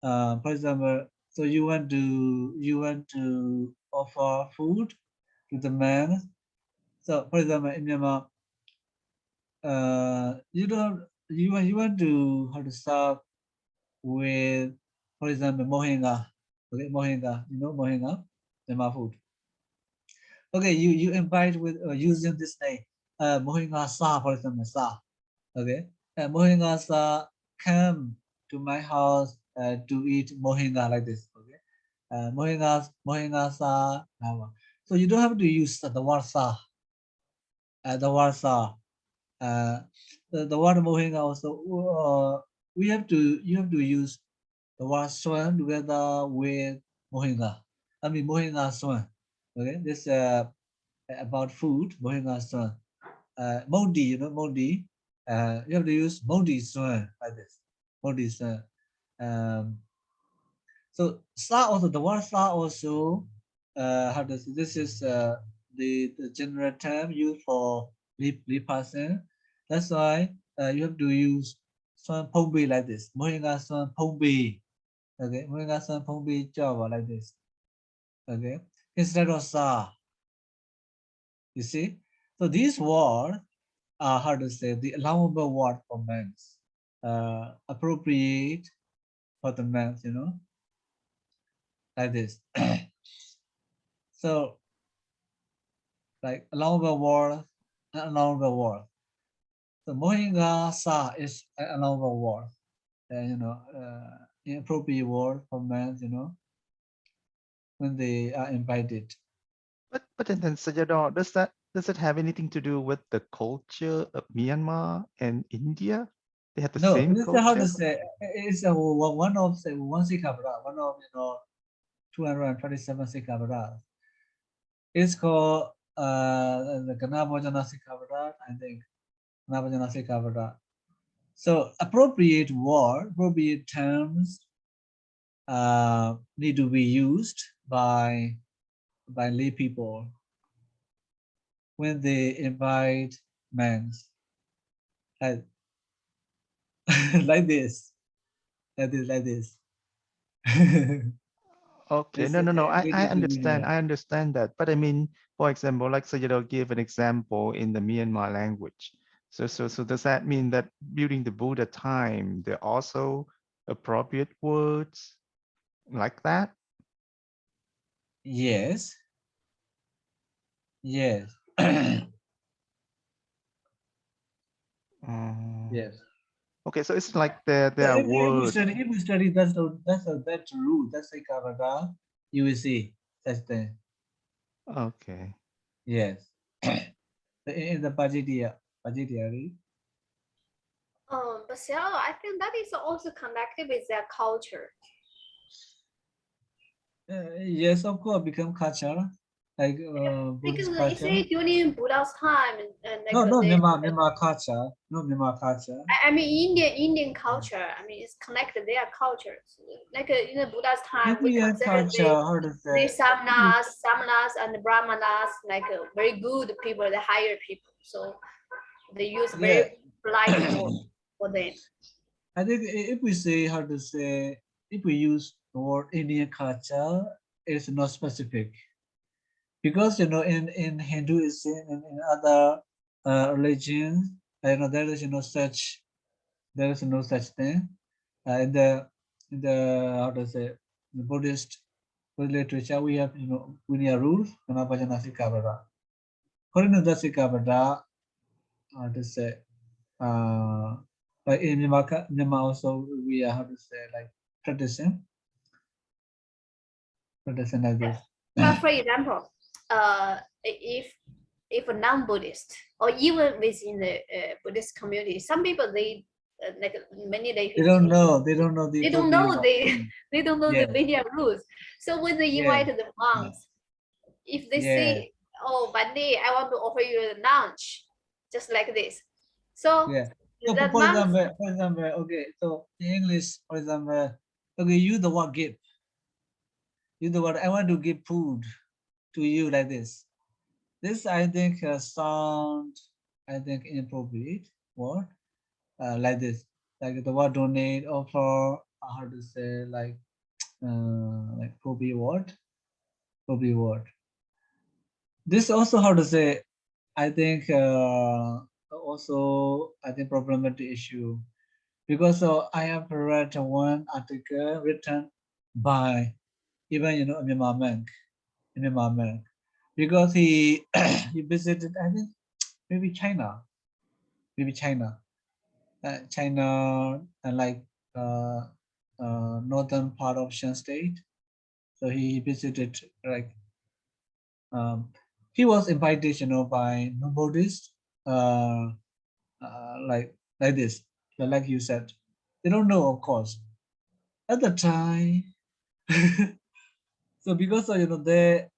for example, so you want to offer food to the man. So for example, in Myanmar, you want to how to serve with, for example, mohinga. Okay, mohinga, you know mohinga, Myanmar food. Okay, you invite with using this name, mohinga sa, for example, sa. Okay, mohinga sa, come to my house to eat mohinga, like this. Okay, mohinga sa. So you don't have to use the word sa, the word sa. The word mohinga also, you have to use the word swan together with mohinga. I mean mohinga swan. Okay, this about food, mohinga swan. Modi, you know modi. You have to use modi swan, like this. Modi swan. So sa also, the word sa also, how does this is the general term used for lead person. That's why you have to use swan pongbi like this. Mohinga swan pongbi. Okay, mohinga swan pongbi java, like this. Okay, instead of sa. You see, so these words are how to say the allowable word for men, appropriate for the men, you know, like this. So like allowable word, unallowable word. So mohinga sa is another word, inappropriate word for men, when they are invited.
But then Sayadaw, does it have anything to do with the culture of Myanmar and India? They have the
No,
same
it's how to
culture.
say. It's one of one sikhabara, one of 227 sikhabara. It's called the Ganabhojana sikhabara, I think. Ganabhojana sikhabara. So appropriate word, appropriate terms need to be used by lay people when they invite men, like, like this, like this.
Okay,
It's,
no.
we
I
need to be
understand.
there.
I understand that. But I mean, for example, like Sayadaw gave an example in the Myanmar language. So does that mean that during the Buddha time, there are also appropriate words like that?
Yes, yes, yes.
Okay, so it's like there
So
are
if
words.
we study that rule, that's a kavada, you will see such thing.
Okay.
Yes. In the Pajitiya,
But Sayadaw, I think that is also connected with their culture.
yes, of course, become culture, like
Because
Buddhist
you
culture.
say during Buddha's time, and like
No,
they,
Myanmar culture. No, Myanmar culture.
I mean Indian culture. I mean it's connected their cultures. Like in the Buddha's time, we
Indian
consider
culture, how to
the
say?
samanas, and brahmanas like very good people, the higher people. So they use
Yeah.
very polite word for them.
I think if we say how to say, if we use the word Indian culture, it's not specific. Because in Hinduism and in other religions, there is no such thing. In the how to say, the Buddhist literature, we have Punya rules, Ganapajana Sikabara. According to the Sikabara, how to say, like in Myanmar also we are how to say, like tradition like this.
But for example, if a non-Buddhist or even within the Buddhist community, some people they like many
They don't know. They don't know
they don't know they don't know
Yes.
the Indian rules. So when they invite the monks, if they say, "Oh, Bandi, I want to offer you a lunch," just like this. So
So
that
for
monks,
example, okay. So in English, for example, okay, use the word give. Use the word I want to give food to you like this. This I think sound inappropriate word like this. Like the word donate, offer, how to say, like appropriate word. This also how to say, I think also problematic issue, because I have read one article written by even a Myanmar monk, because he he visited, I think maybe China, China, and like northern part of Shan State. So he visited, like he was invited, by no Buddhist, like this, like you said. They don't know, of course, at the time. So because of their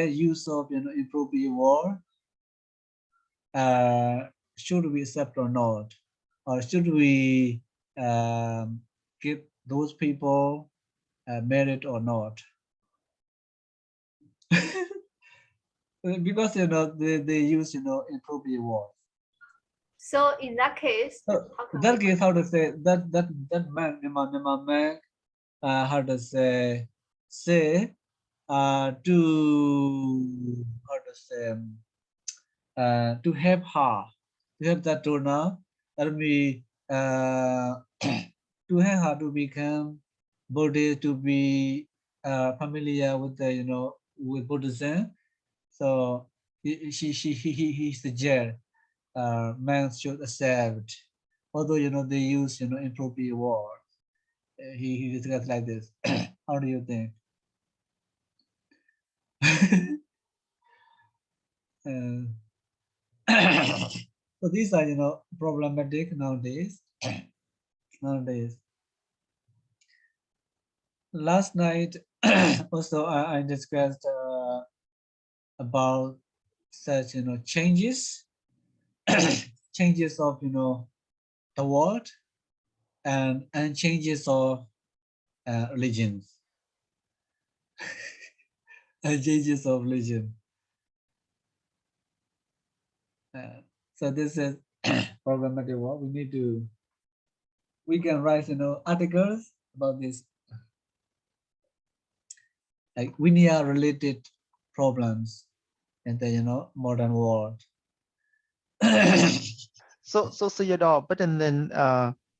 use of appropriate word, should we accept or not, or should we give those people merit or not? Because they use appropriate words.
so in that case,
So that case, how to say, that man, Myanmar man, how to say to how to say, to help her, to help that donor, that we to help her to become Buddhist, to be familiar with the with Buddhism. So he suggests man should accept, although they use inappropriate words. He discussed like this. How do you think? So these are problematic nowadays. Last night also I discussed about such changes changes of the world and changes of religions and changes of religion. So this is problematic. What we can write articles about this, like Vinaya related problems in the modern world.
So Sayadaw, but then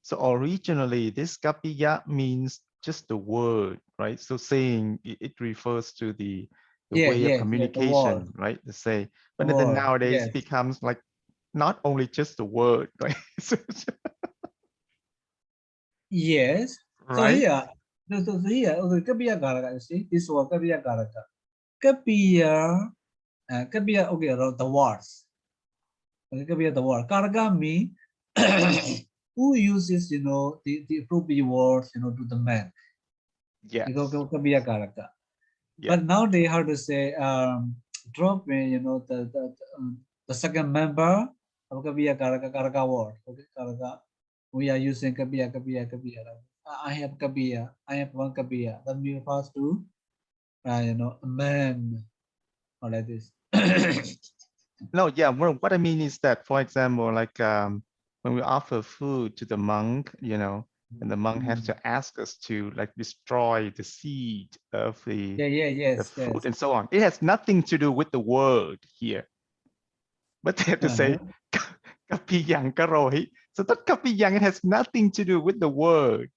so originally this kapiya means just the word, right? So saying it refers to the way of communication, right? To say, but then nowadays it becomes like not only just the word, right?
Yes.
Right.
So here, kapiya karaka, you see, this was kapiya karaka. Kapiya, okay, the words. Okay, kapiya the word. Karaka means who uses the appropriate words to the man.
Yes.
Kapiya karaka.
Yeah.
But now they have to say drop in the second member of kapiya karaka word. Okay, karaka. We are using kapiya. I have kapiya. I have one kapiya. That refers to a man or like this.
No, yeah. Well, what I mean is that, for example, like when we offer food to the monk, and the monk has to ask us to like destroy the seed of the food and so on. It has nothing to do with the word here, but they have to say kapiyang karohi. So that kapiyang, it has nothing to do with the word.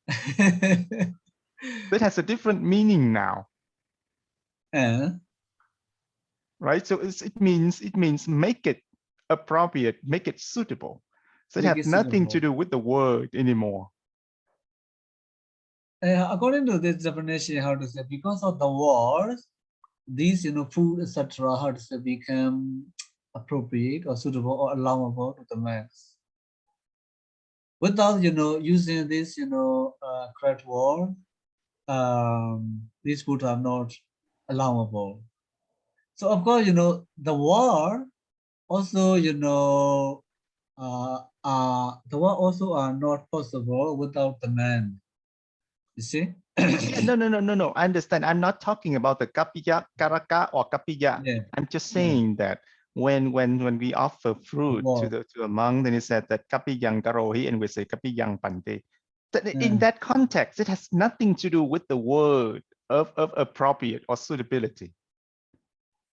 It has a different meaning now. Right? So it means make it appropriate, make it suitable. So it has nothing to do with the word anymore.
According to this definition, how to say, because of the words, these food, etc., how to say, become appropriate or suitable or allowable to the mass. Without using this correct word, these food are not allowable. So of course the word also the word also are not possible without the man. You see?
No. I understand. I'm not talking about the kapiya, karaka, or kapiya.
Yeah.
I'm just saying that when we offer fruit to a monk, then it said that kapiyang karohi, and we say kapiyang pante. In that context, it has nothing to do with the word of appropriate or suitability.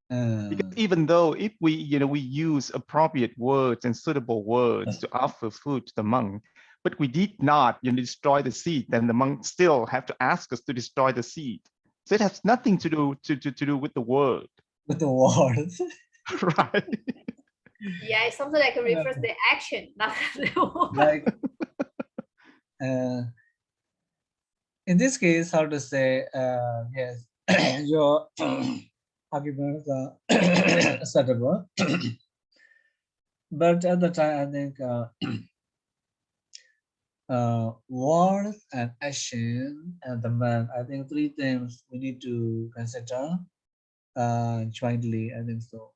Because even though if we use appropriate words and suitable words to offer food to the monk, but we did not destroy the seed, then the monk still have to ask us to destroy the seed. So it has nothing to do with the word.
With the word.
Right.
Yeah, it's something like refers to the action, not the word.
Like in this case, how to say, yes, your arguments are acceptable. But at the time, I think words and action and the man, I think three things we need to consider jointly, I think so.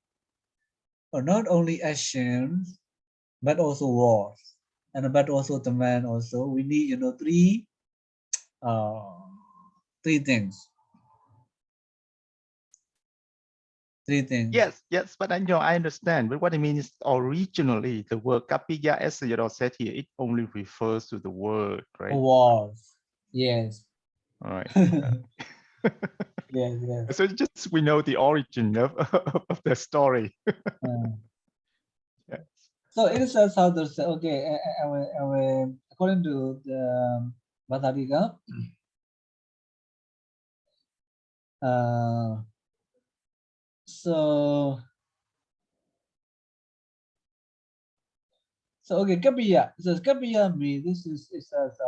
Or not only actions, but also words, and but also the man also. We need three things. Three things.
Yes, but I understand. But what I mean is originally the word kapiya, as Sayadaw said here, it only refers to the word, right?
Words. Yes.
All right.
Yes.
So just we know the origin of the story. Yes.
So it says how to say, okay, according to the Bhattarika, so So okay, kapiya. So kapiya means this is as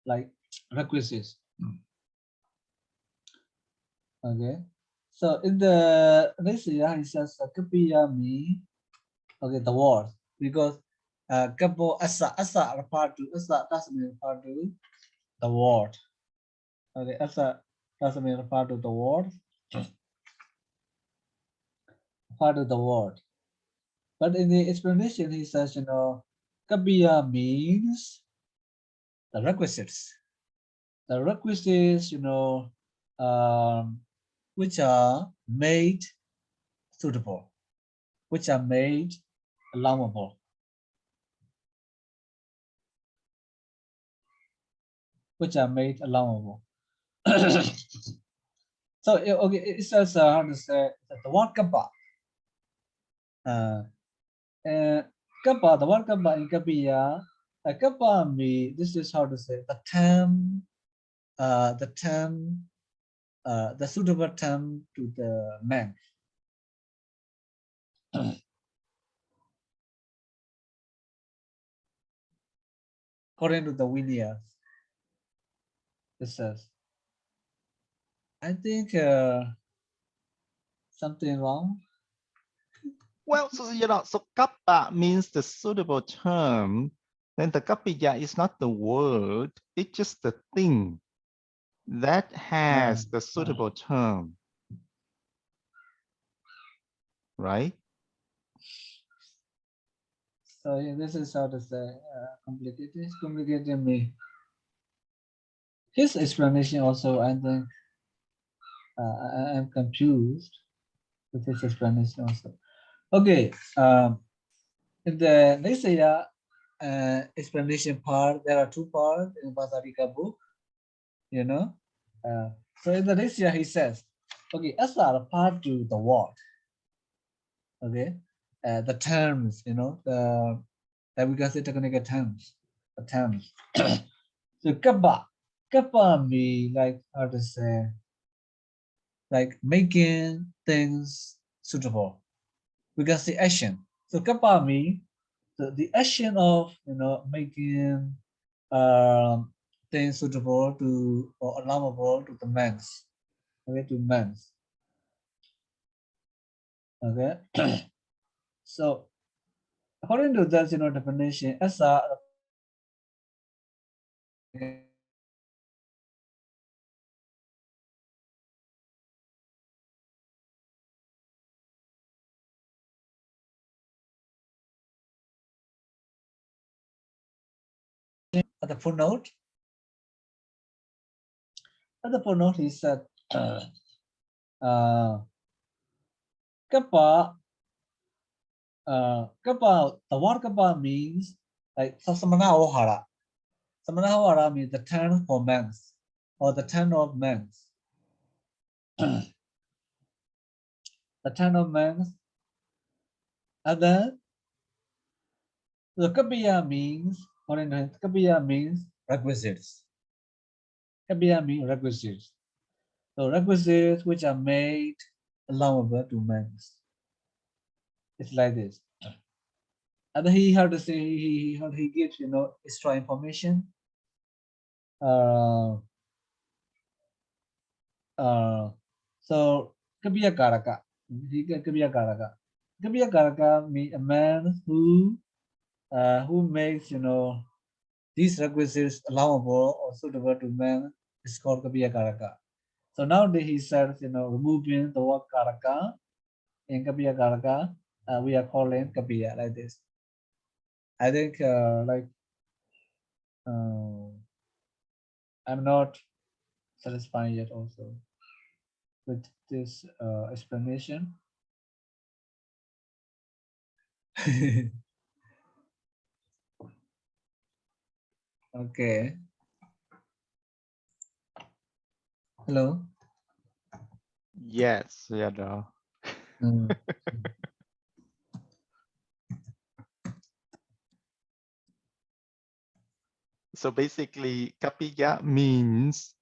like requisites. Okay. So in the next year he says kapiya means okay the word because kapo asa refer to asa doesn't refer to the word. Okay, asa doesn't refer to the word. Refer to the word. But in the explanation he says kapiya means the requisites. The requisites which are made suitable, which are made allowable. Which are made allowable. So okay, it says how to say the word kappa. Kappa, the word kappa in kapiya, kappa means this is how to say the term, the suitable term to the man. According to the Vinaya, it says. I think something wrong.
Well, so so kappa means the suitable term. Then the kapiya is not the word; it's just the thing that has the suitable term, right?
So yeah, this is how to say complicated. It's complicated me. His explanation also, I think I'm confused with his explanation also. Okay, in the next explanation part, there are two parts in Padarika book, So in the next he says, okay, as are part to the word, okay, the terms, that we can say technical terms, the terms. So kappa means like how to say, like making things suitable. We can say action. So kappa means the action of making things suitable to or allowable to the man's, okay, to man's. Okay. So according to that definition, as a at the footnote. At the footnote, he said, kappa, kappa, the word kappa means like samana ohara. Samana ohara means the term for men's or the term of men's. The term of men's. And then the kapiya means, kapiya means requisites. Kapiya means requisites. So requisites which are made allowable to men's. It's like this. And he had to say he gives extra information. So kapiya karaka. Kapiya karaka. Kapiya karaka means a man who makes these requisites allowable or suitable to men is called kapiya karaka. So nowadays he says removing the word karaka in kapiya karaka, we are calling kapiya like this. I think I'm not satisfied yet also with this explanation. Okay. Hello.
Yes, Sayadaw. So basically, kapiya means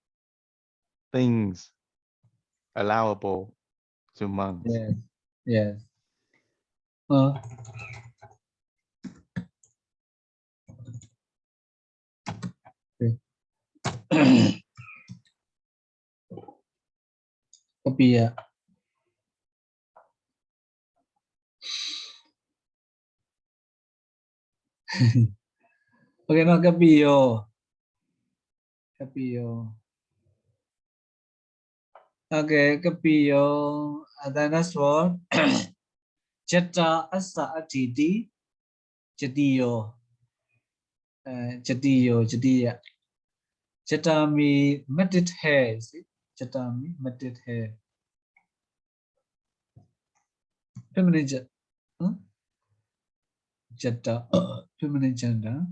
things allowable to monks.
Yes. Yes. Kapiya. Okay, no, kapiyo. Kapiyo. Okay, kapiyo. And then that's what? Jata asa atiti. Jatiyo. Jatiyo, jatiya. Jatami matted hair. See? Jatami matted hair. Feminine jat. Huh? Jata. Feminine gender.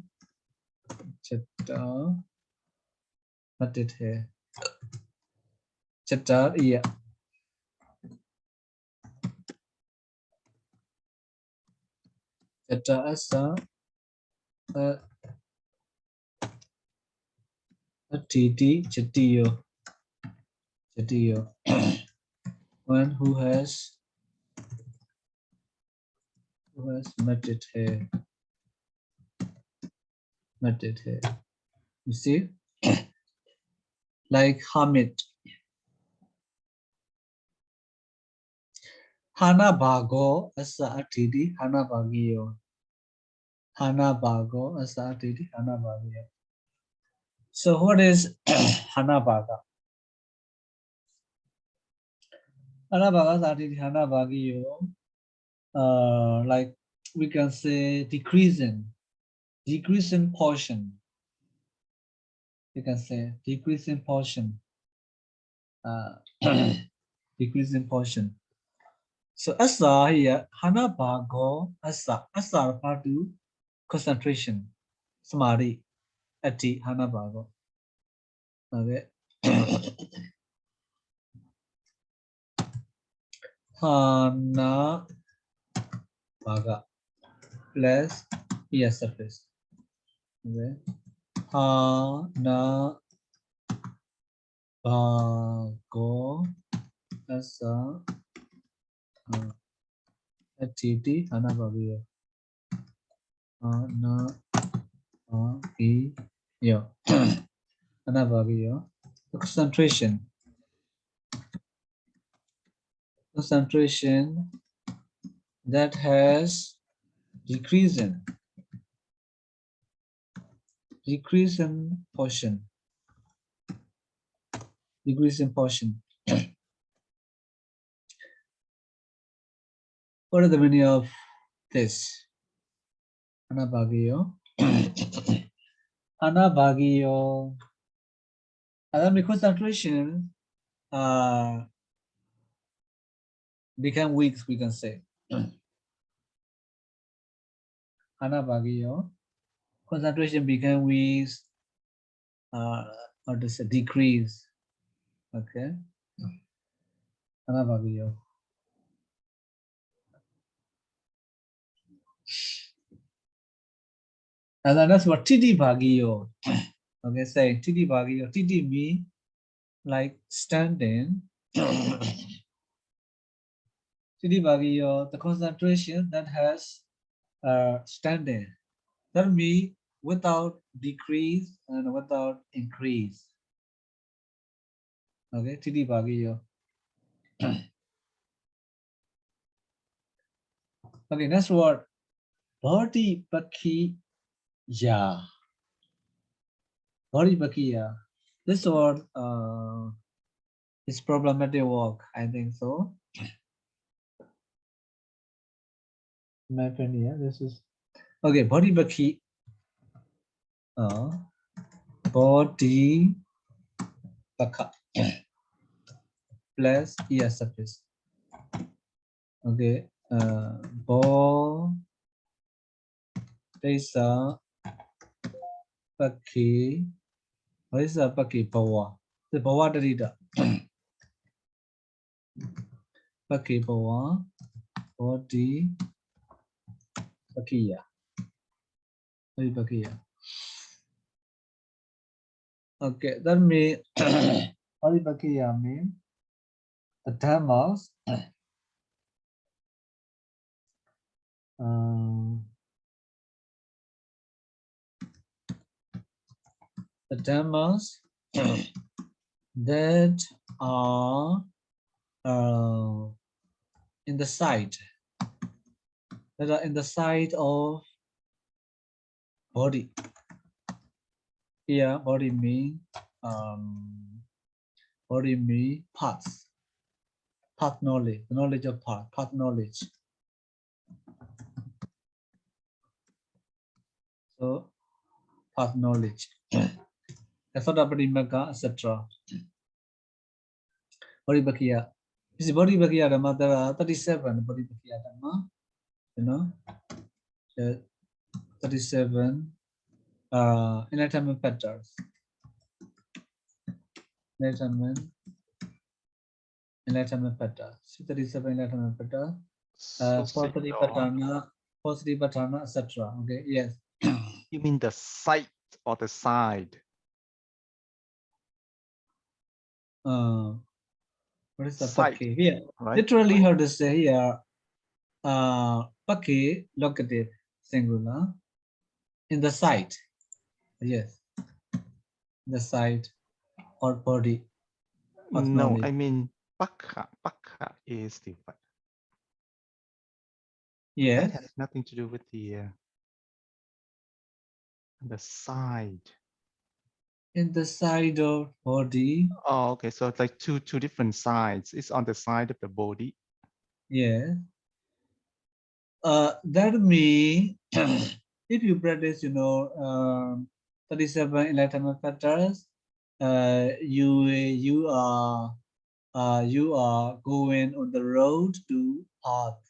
Jata. Matted hair. Jata, yeah. Jata asa atiti. Jatiyo. Jatiyo. One who has matted hair. Matted hair. You see? Like hermit. Hana bago asa atiti. Hana bagiyo. Hana bago asa atiti. Hana bagiyo. So what is Hana baga? Hana baga asa atiti. Hana bagiyo. Like we can say decreasing portion. You can say decreasing portion. Decreasing portion. So asa here, hana bago asa refer to concentration, samadhi, ati hana bago. Okay. Hana baga plus surface. Okay. Hana bago asa atiti hana bagiyo. Hana bagiyo. Hana bagiyo. Concentration that has decreasing portion. What is the meaning of this? Anabhagiyo. Anabhagiyo. The concentration become weak, we can say. Anabhagiyo. Concentration become weak, or to say decrease. Okay. Anabhagiyo. And then that's what Titi Bhagiyo. Okay, say Titi Bhagiyo. Titi means like standing. Titi Bhagiyo, the concentration that has standing. That means without decrease and without increase. Okay, Titi Bhagiyo. Okay, next word. Bodhipakhiya. Bodhipakhiya. This word is problematic work, I think so. My friend here, this is okay. Bodhipakhiya. Bodhipakha plus surface. Okay. Pakhi. What is a Pakhi Pawa? The Pawa Darida. Pakhi Pawa. Bodhi Pakhiya. Bodhipakhiya. Okay, that means Bodhipakhiya means the dhammas. The dhammas that are in the side, that are in the side of body. Here, body mean parts, part knowledge, the knowledge of part knowledge. So, part knowledge. Etc. Body Bakia. This is body Bakia Dhamma. There are 37 body Bakia Dhamma. You know, 37 enlightenment patterns. Enlightenment patterns. 37 enlightenment patterns. Patana, etc. Okay, yes.
You mean the side or the side?
What is the
side,
Paki? Here,
right?
literally how to say here, Paki, locative, singular, in the side. Yes, the side or body.
No, I mean Pakha is the what?
Yeah.
That has nothing to do with the side.
In the side of body.
Oh, okay. So it's like two different sides. It's on the side of the body.
Yeah. That means if you practice, 37 enlightenment factors, you are going on the road to path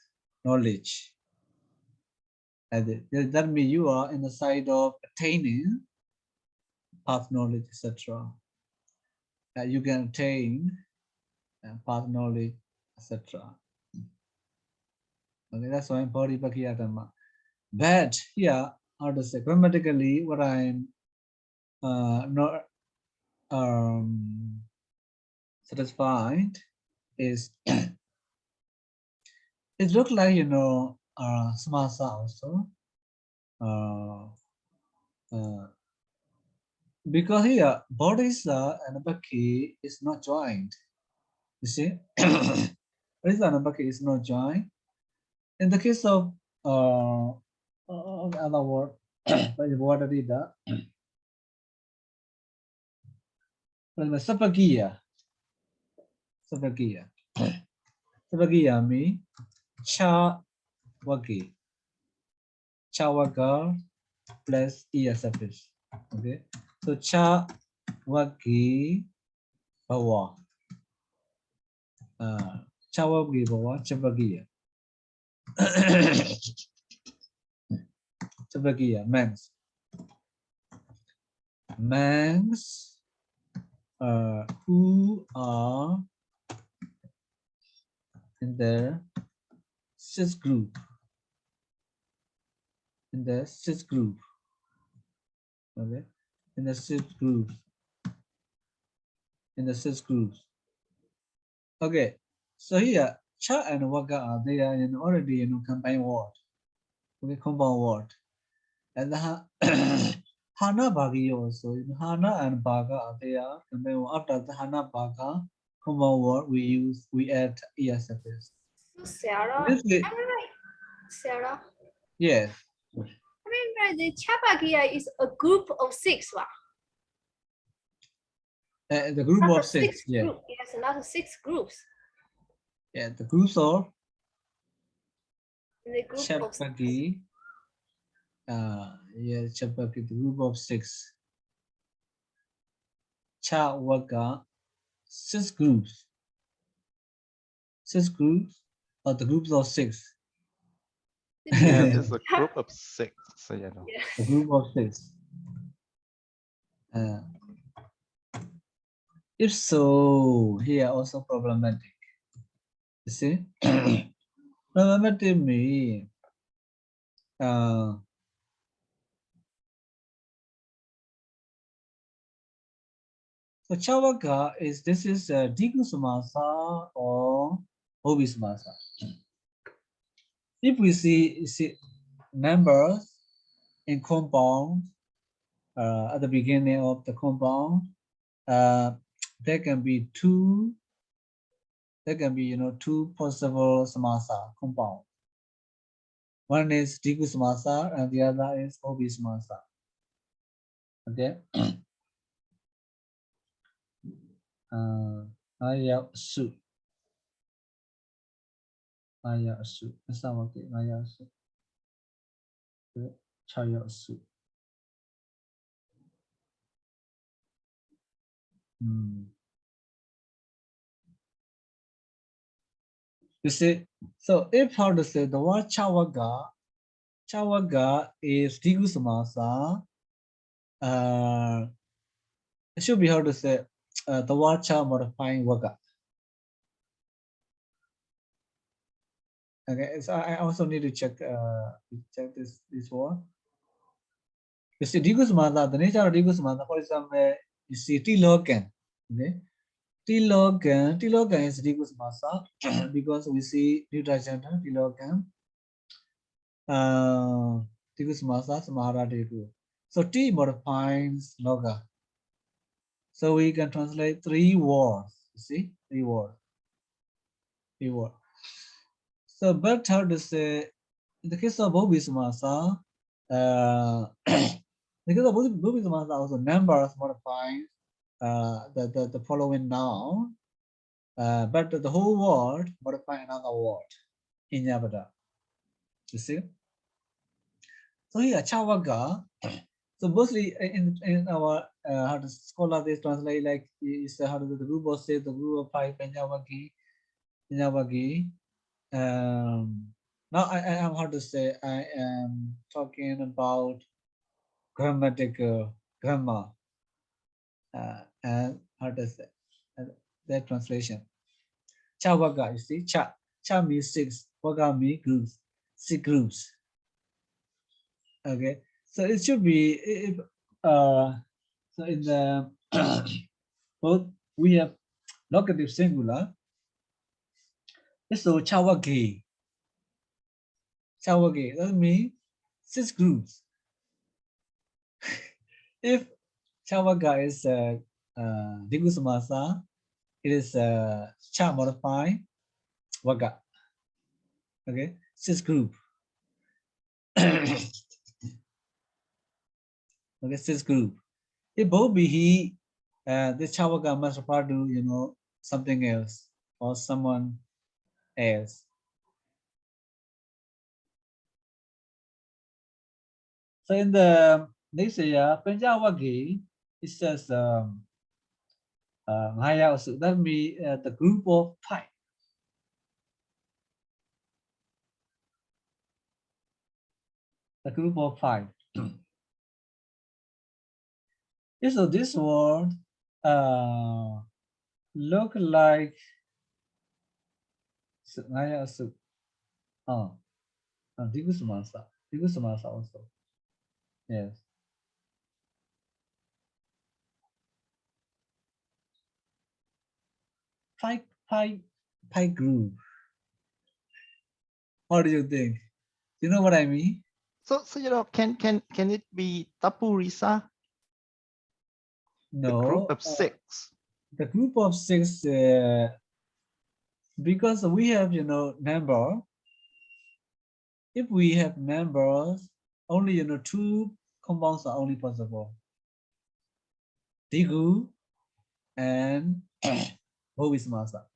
knowledge. And that means you are in the side of attaining path knowledge, etc. You can attain path knowledge, etc. Okay, that's why body Bhakya Dhamma. But here, how to say, grammatically, what I'm not satisfied is it looks like, samasa also. Because here, bodhisa and bhakti is not joined. You see? Bodhisa and bhakti is not joined. In the case of other word, Vadadida, Sapagiya. Sapagiya. Sapagiya means cha wagi. Cha waga plus iya suffix. Okay. So cha wagi bawa. Cha wagi bawa Sapagiya. Sapagiya means who are in the six group. In the six group. Okay. In the six groups. In the six groups. Okay. So here, cha and waka are they are already combined word. Okay, compound word. And the hana bhagi also. Hana and bhaga they are combined word. After the hana bhaga compound word, we add ESFS.
So Sarah,
This is,
am I right? Sarah.
yes.
I mean, the Chapagia is a group of six, right?
The group
not
of six, yeah.
Group. Yes, not six groups.
Yeah, the groups of
The group
Chapagi. Yeah, Chapagi, the group of six. Chawaka, six groups. Six groups, or the groups of six.
Yeah, there's a group of six. So you know.
Yes.
A group of six. If so, here also problematic. You see, problematic means so Chavaka is this is Diku Samasa or Obi Samasa. If we see numbers in compound at the beginning of the compound, there can be two. There can be two possible samasa compound. One is Digu samasa and the other is Obi samasa. Okay. Maya su. Maya su. That's not okay. Maya su. Chaya su. You see, so if how to say the word chawaga is Digu samasa. It should be how to say the word cha modifying waga. Okay, so I also need to check this word. You see, Digu samasa, the nature of Digu samasa, for example, you see Tilogan. Okay, Tilogan is Digu samasa because we see Nitragender Tilogan. Digu samasa samahara Digu. So T modifies loga. So we can translate three words. You see, three words. So, but how to say, in the case of Bobby Samasa, the case of Bobby Samasa also numbers modifying the following noun, but the whole word modifying another word in Yabada. You see? So here, Chawaga. So mostly in our how to scholar they translate like is how to the group of say the group of five Penyawagi. Now I am how to say I am talking about grammatical grammar and how to say that translation. Chawaga, you see, cha means six, waga means groups, six groups. Okay, so it should be if so in the both we have locative singular. So chawagi. That means six groups. If chawaga is Digu samasa, it is cha modified waga. Okay, six group. Okay, six group. If both be he, this chawaga must refer to something else or someone else. So in the next year, Penjawagi, it says that means the group of five. The group of five. So this word look like Digu samasa also. Yes. Five group. What do you think? You know what I mean?
So can it be tapurisa?
No.
The group of six.
The group of six, because we have number. If we have numbers, only two compounds are only possible. Digu and Bhovismasa.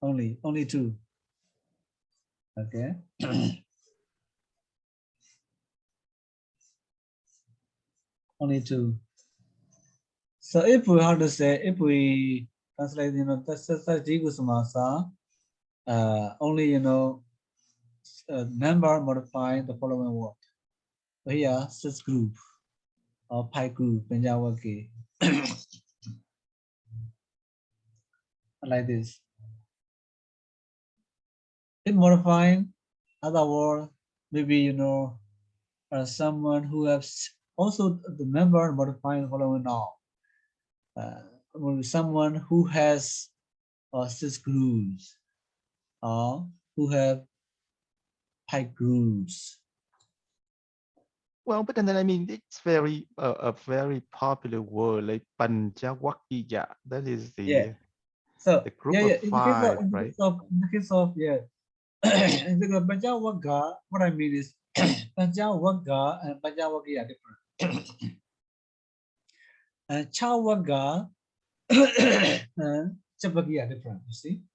Only two. Okay. Only two. So if we have to say, if we translate, that's Digu Samasa, only number modifying the following word. So here, six group or pi group, Penjawaki. Like this. If modifying other word, maybe someone who has also the number modifying the following noun. Someone who has six groups or who have pi groups.
Well, but then I mean, it's very a very popular word like Panchavakiya. That is
Yeah. So
the group of five, right?
In the case of in the Panchavaga, what I mean is Panchavaga and Panchavakiya are different. And Chavaga and Chavakiya are different. You see,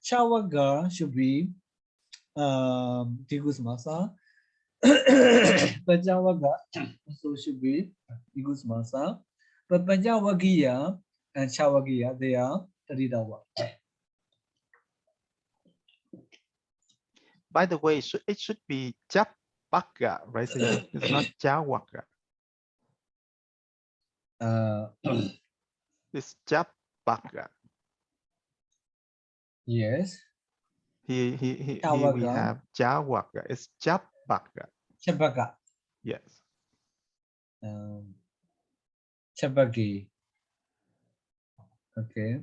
Chavaga should be Tigus Masa. Panchavaga also should be Tigus Masa. But Panchavakiya and Chavakiya, they are Taddhitakaṇḍa.
By the way, it should be Japaka, right? So it's not Jawaka. It's Japaka.
Yes.
Here we have Jawaka. It's Japaka.
Chabaka.
Yes.
Chabaki. Okay.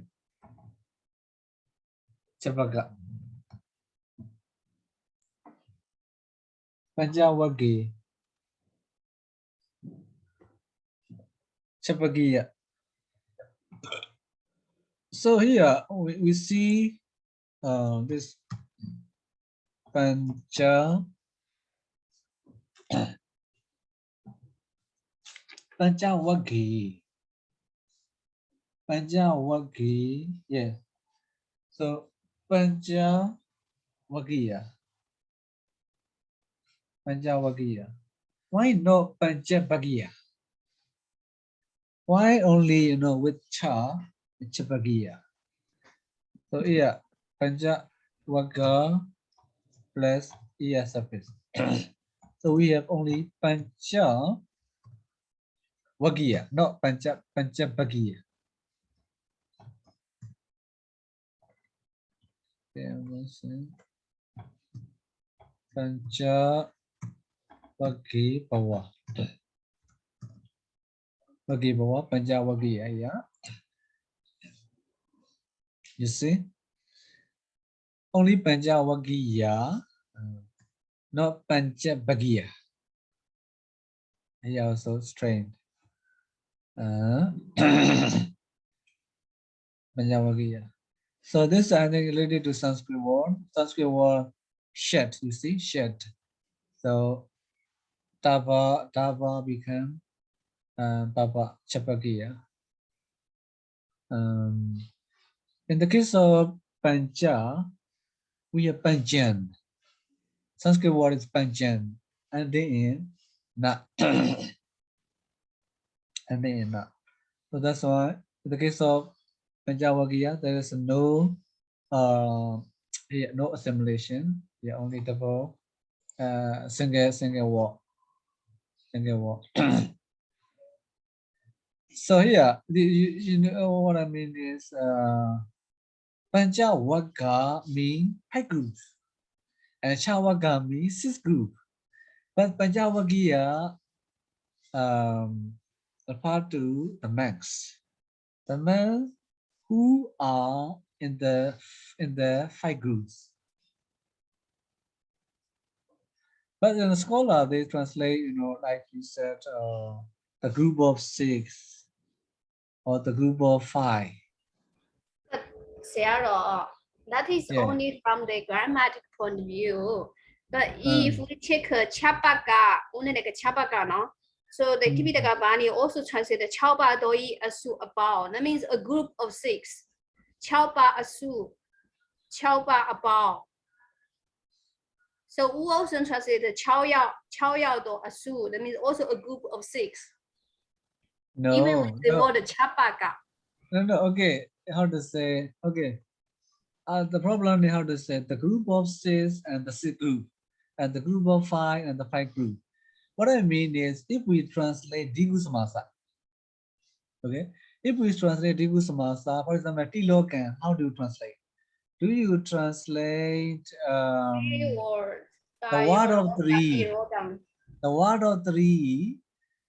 Chabaka. Panjawagi. Chabagiya. So here we see this Panjawagi. Panjawagi. Yeah. So Panjawagiya. Panjawagiya. Why not Panjabagiya? Why only with cha Chabagiya? So here Panjawaga plus ES suffix. So we have only Pancha Vagiya, not Panchabagiya. Pancha Vagi Bawa. Vagi Bawa, Pancha Vagiya, yeah. You see? Only Pancha Vagiya, not Panchabagiya. He also strained. Panjavagiya. So this I think related to Sanskrit word. Sanskrit word shed, you see, shed. So Tava became Baba Chapagiya. In the case of Pancha, we have Panjan. Sanskrit word is Panjan. And then na. And then na. So that's why in the case of Panjavagiya, there is no no assimilation. Yeah, only double single word. Single word. So here, you know what I mean is Panjavaga means 5 groups, and Chavaga means 6 groups. But Panjavagiya refer to the monks. The monks who are in the 5 groups. But in the scholar, they translate, like you said, the group of 6 or the group of 5.
But Sayadaw, that is only from the grammatic point of view. But if we take Chapaka, only like a Chapaka, no? So the Taddhitakaṇḍa Bani also translated Chaupa Doi Asu about. That means a group of 6. Chaupa Asu, Chaupa about. So we also translated Chao Yao Do Asu. That means also a group of 6.
No.
Even with the word Chapaka.
No, okay. How to say? Okay. The problem is how to say the group of 6 and the 6 group, and the group of 5 and the 5 group. What I mean is, if we translate Digu Samasa, okay, if we translate Digu Samasa, for example, Tilokan, how do you translate? Do you translate the word of 3, the word of 3,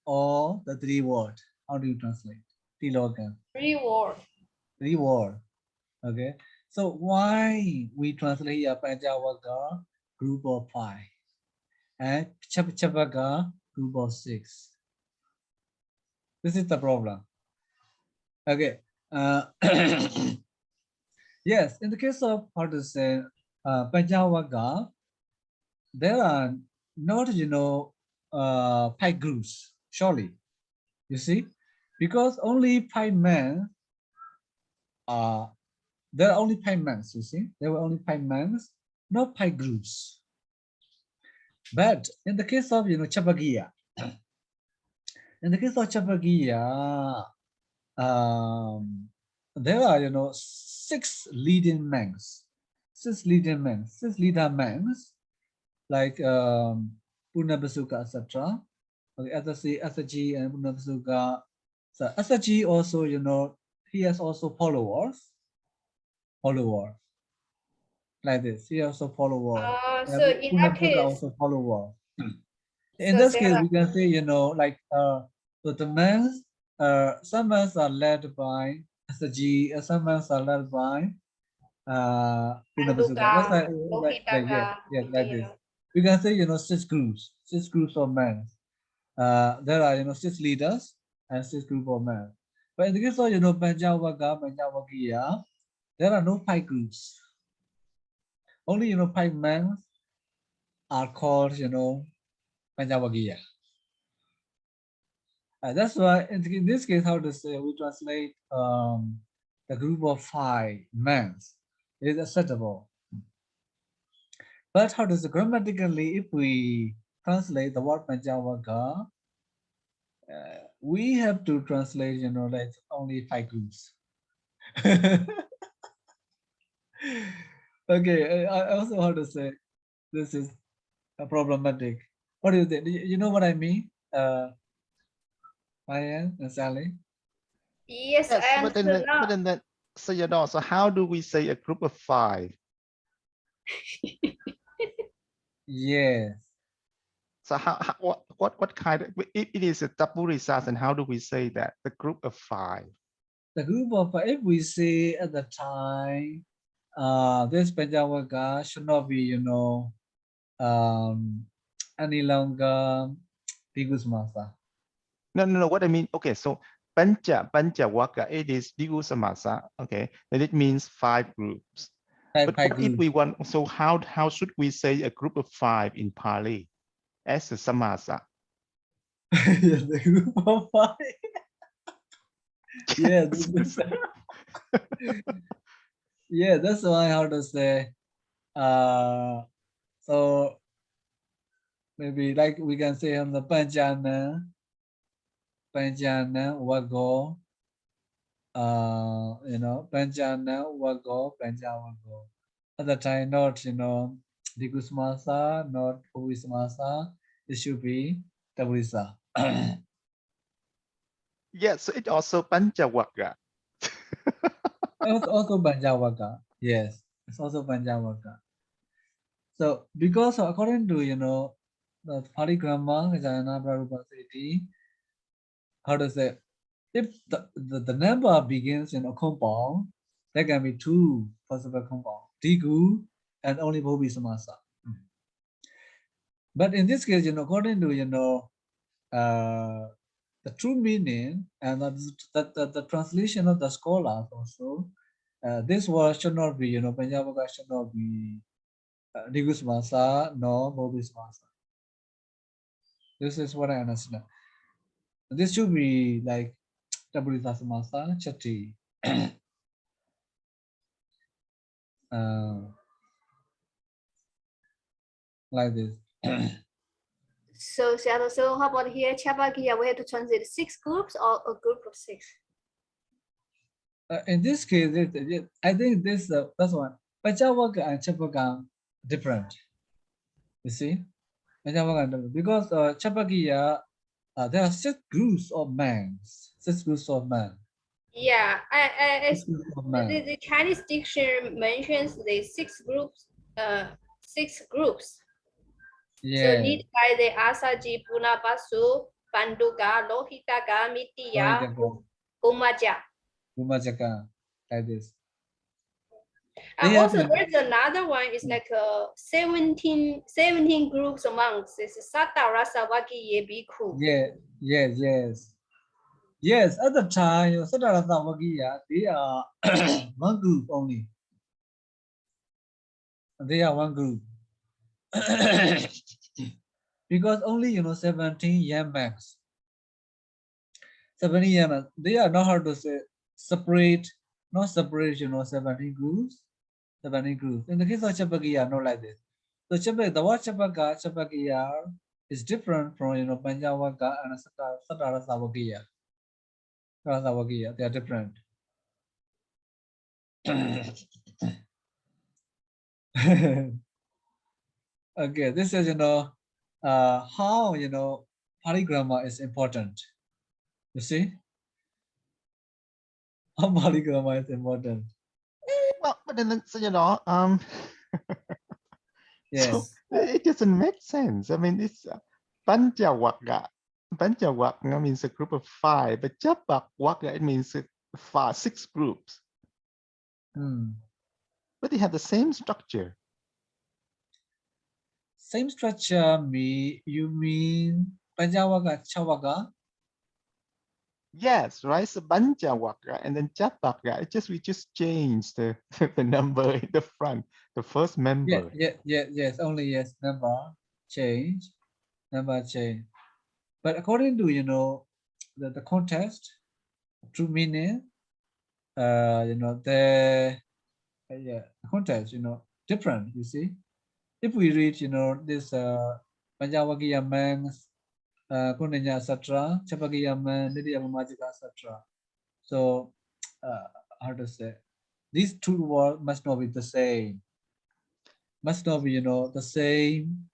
or the 3 word? How do you translate? Tilokan.
3 word.
3 word. Okay. So why we translate here Panjavaga group of 5 and Chapaka group of 6. This is the problem. Okay. Yes, in the case of how to say Panjavaga, there are not 5 groups, surely. You see, because only 5 men there are only 5 men, you see, there were only 5 men, not 5 groups. But in the case of Chapagiya, in the case of Chapagiya, there are 6 leading men, 6 leader men, like Punabasuka, etc. Okay, Asaji and Punabasuka. So Asaji also, he has also followers. Like this. He also follower.
So in that case,
also follower. In
so
this case, we can say, like so the men, some men are led by Asaji, some men are led by Punabasuka. That's like like this. We can say, 6 groups of men. There are 6 leaders and 6 groups of men. But in the case of Panjavagiya, there are no 5 groups. Only 5 men are called Panjavagiya. That's why in this case, how to say, we translate the group of 5 men is acceptable. But how to say, grammatically, if we translate the word Panjavaga, we have to translate like only 5 groups. Okay, I also how to say this is problematic. What do you think? You know what I mean? Ryan and Sally?
Yes,
but then Sayadaw, so how do we say a group of 5?
Yes.
So what kind of, if it is a Tapurisas, and how do we say that? The group of 5.
The group of 5, if we say at the time, this Panjavaga should not be, any longer Bigusmasa.
No, what I mean, okay, so Panjavaka, it is Bigusamasa, okay, then it means 5 groups. But what if we want, so how should we say a group of 5 in Pāļi as a samasa?
The group of 5. Yeah, yeah, that's why how to say. So maybe like we can say on the Panjana Wago. Panjana Wago. At the time, not Digusmasa, not Puvismasa. It should be Tavrisa.
Yeah, so it also Panjavaka.
It's also Panjavaka. Yes, it's also Panjavaka. So because according to the Pāļi grammar, Sayadaw Padarūpasiddhi, how to say, if the number begins in a compound, there can be 2 possible compounds, Digu and only Bhobi Samasa. But in this case, according to the true meaning and the translation of the scholars also, this word should not be, Panjavaka should not be Digu Samasa nor Bhobi Samasa. This is what I understand. This should be like Taburisa Samasa Chati. Like this.
So how about here, Chapagiya, we have to translate 6 groups or a group of 6?
In this case, I think this that's one. Panjavaga and Chapaga different. You see, because Chapagiya, there are 6 groups of men. 6 groups of men.
Yeah, the Chinese dictionary mentions the 6 groups. 6 groups.
Yeah.
So lead by the Asaji, Punabasu, Panduga, Lohitaka, Mitiya, Umaja.
Umajaka, like this.
Also, there's another one. It's like 17 groups of monks. It's Satta Rasa Vaki Bhikkhu.
Yes. At the time, Satta Rasa Vakiya, they are one group only. They are one group. Because only 17 yamaks. 17 yamaks. They are not hard to say separate, not separate, 17 groups. 17 groups. In the case of Chapakiya, not like this. So the word Chapakiya is different from Panjavaka and Satta Rasa Vakiya. They are different. Okay, this is how Pāḷi grammar is important. You see, how Pāļi grammar is important.
Well, but then
Yes.
So it doesn't make sense. I mean, it's Panchavaka. Panchavaka means a group of 5, but Chapakvaka it means 6 groups. But they have the same structure.
Same structure, you mean Panchavaka, Chavaka?
Yes, right. So Panchavaka and then Chapaka. We just changed the number in the front, the first member.
Yes. Only yes, number change. But according to the context, true meaning, the context, different. You see, if we read, this Panjavakiya monks, Kundinya, etc., Chapakiya man, Nidya Mamajika, etc. So, how to say? These 2 words must not be the same. Must not be, the same.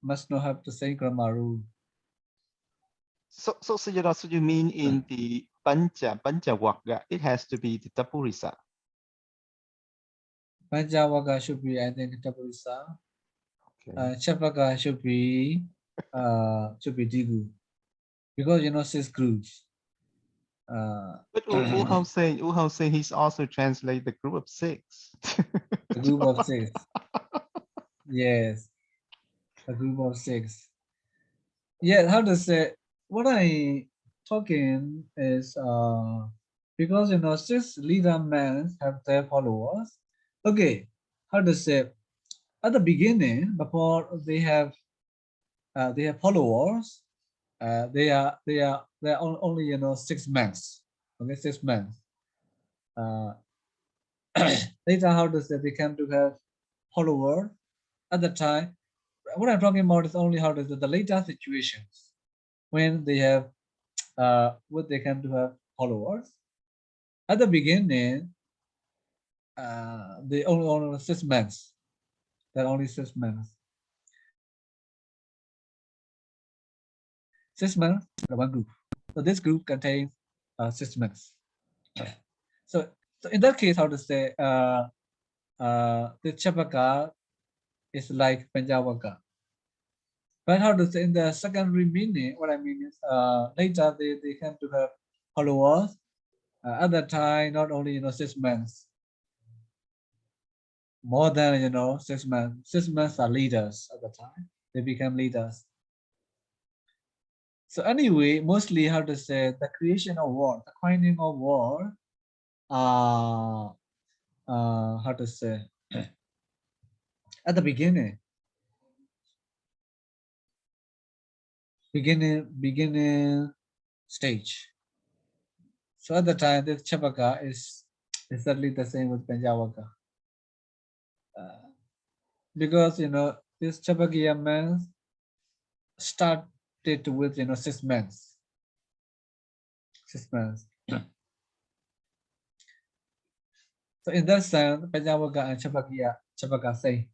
Must not have the same grammar rule.
So you mean in the Panchavaka, it has to be the Tapurisa.
Panchavaka should be, I think, Tapurisa. Okay. Chapaka should be Digu. Because 6 groups.
But Uhao say he's also translate the group of 6.
The group of 6. Yes. A group of 6. Yeah, how to say, what I talking is because 6 leader men have their followers. Okay, how to say, at the beginning, before they have followers, they are only 6 men. Okay, 6 men. Later, how to say, they come to have followers. At the time, what I'm talking about is only how to say the later situations when they have what they come to have followers. At the beginning, they only 6 men. There are only 6 men. 6 men, one group. So this group contains 6 men. So in that case, how to say, the Chapaka is like Panjavaka. But how to say, in the secondary meaning, what I mean is later they come to have followers. At that time, not only 6 men, more than 6 men. 6 men are leaders at the time. They become leaders. So anyway, mostly how to say, the creation of war, the coining of war, how to say, at the beginning stage. So at the time, this Chapaka is exactly the same with Panjavaka. Because this Chapakiya men started with 6 men. 6 men. So in that sense, Panjavaka and Chapaka same.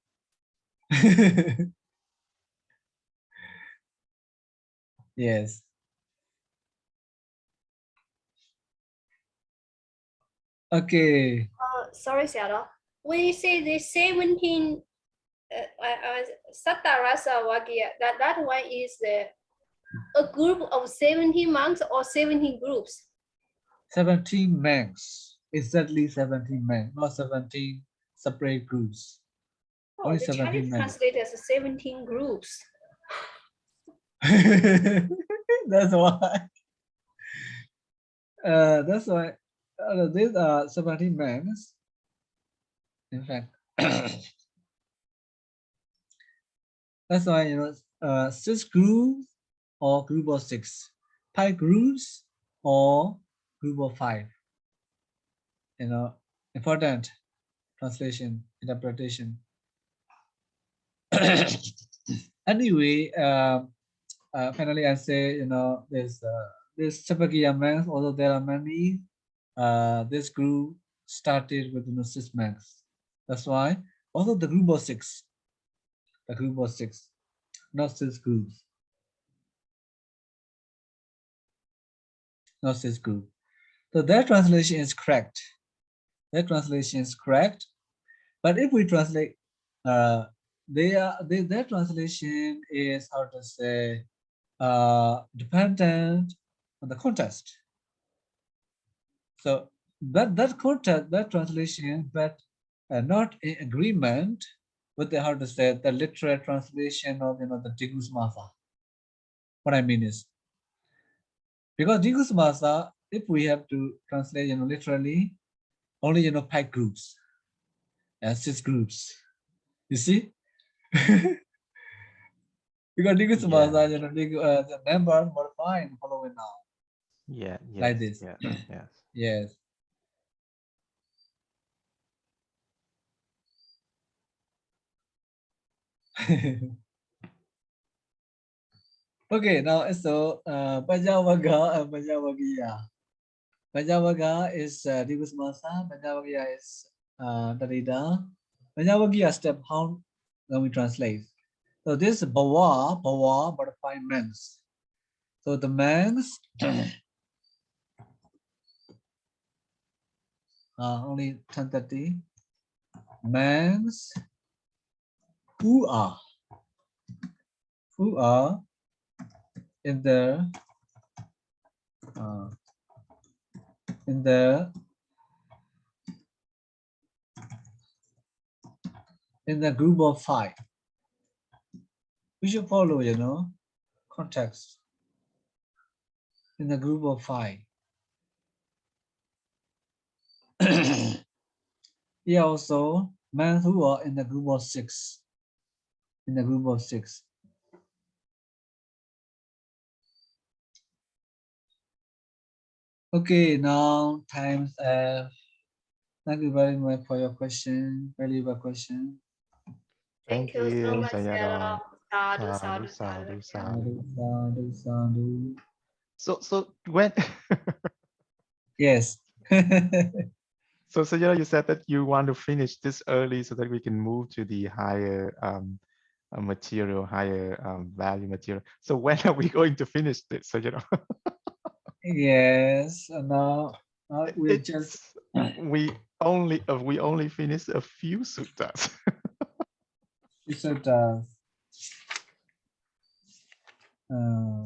Yes. Okay.
Sorry, Sayadaw. When you say the 17 Satta Rasa Vakya, that one is a group of 17 monks or 17 groups?
17 monks. exactly 17 men, not 17 separate groups.
Oh,
Only
the
17
Chinese
men.
translate as 17 groups.
That's why. That's why these are 17 men. In fact, that's why, you know, 6 groups or group of 6, 5 groups or group of 5. You know, important translation, interpretation. Anyway, finally I say, you know, this Chapakiya monks, although there are many, this group started with, you know, 6 monks. That's why, although the group was 6, not 6 groups, not 6 groups. So that translation is correct. That translation is correct. But if we translate, their translation is, how to say, dependent on the context. So that context, that translation, but not in agreement with the, how to say, the literal translation of, you know, the Digusmasa. What I mean is, because Digusmasa, if we have to translate, you know, literally, only, you know, 5 groups and 6 groups. You see? Because Digusmasa, you know, the numbers modify and following now.
Yeah, yes,
Like this.
yes, yes.
Yes. Okay, now so Pajavaga and Pajavagiya. Pajavaga is Digusmasa, Pajavagiya is Taddhita. Pajavagiya step how when we translate. So this Bhava, modify mens. So the mens only 1030. Mens who are in the group of 5. We should follow, you know, context. In the group of 5. Here also men who are in the group of 6. In the group of 6. Okay, now time's up. Thank you very much for your question. Valuable question.
Thank you so much,
Sayadaw.
Sadhu,
Sadhu,
sadhu,
sadhu,
sadhu.
sadhu. So when
Yes.
so Sayadaw, you said that you want to finish this early so that we can move to the higher material, higher value material. So when are we going to finish this, Sayadaw?
Yes. Now we just
we only finished a few suttas.
she said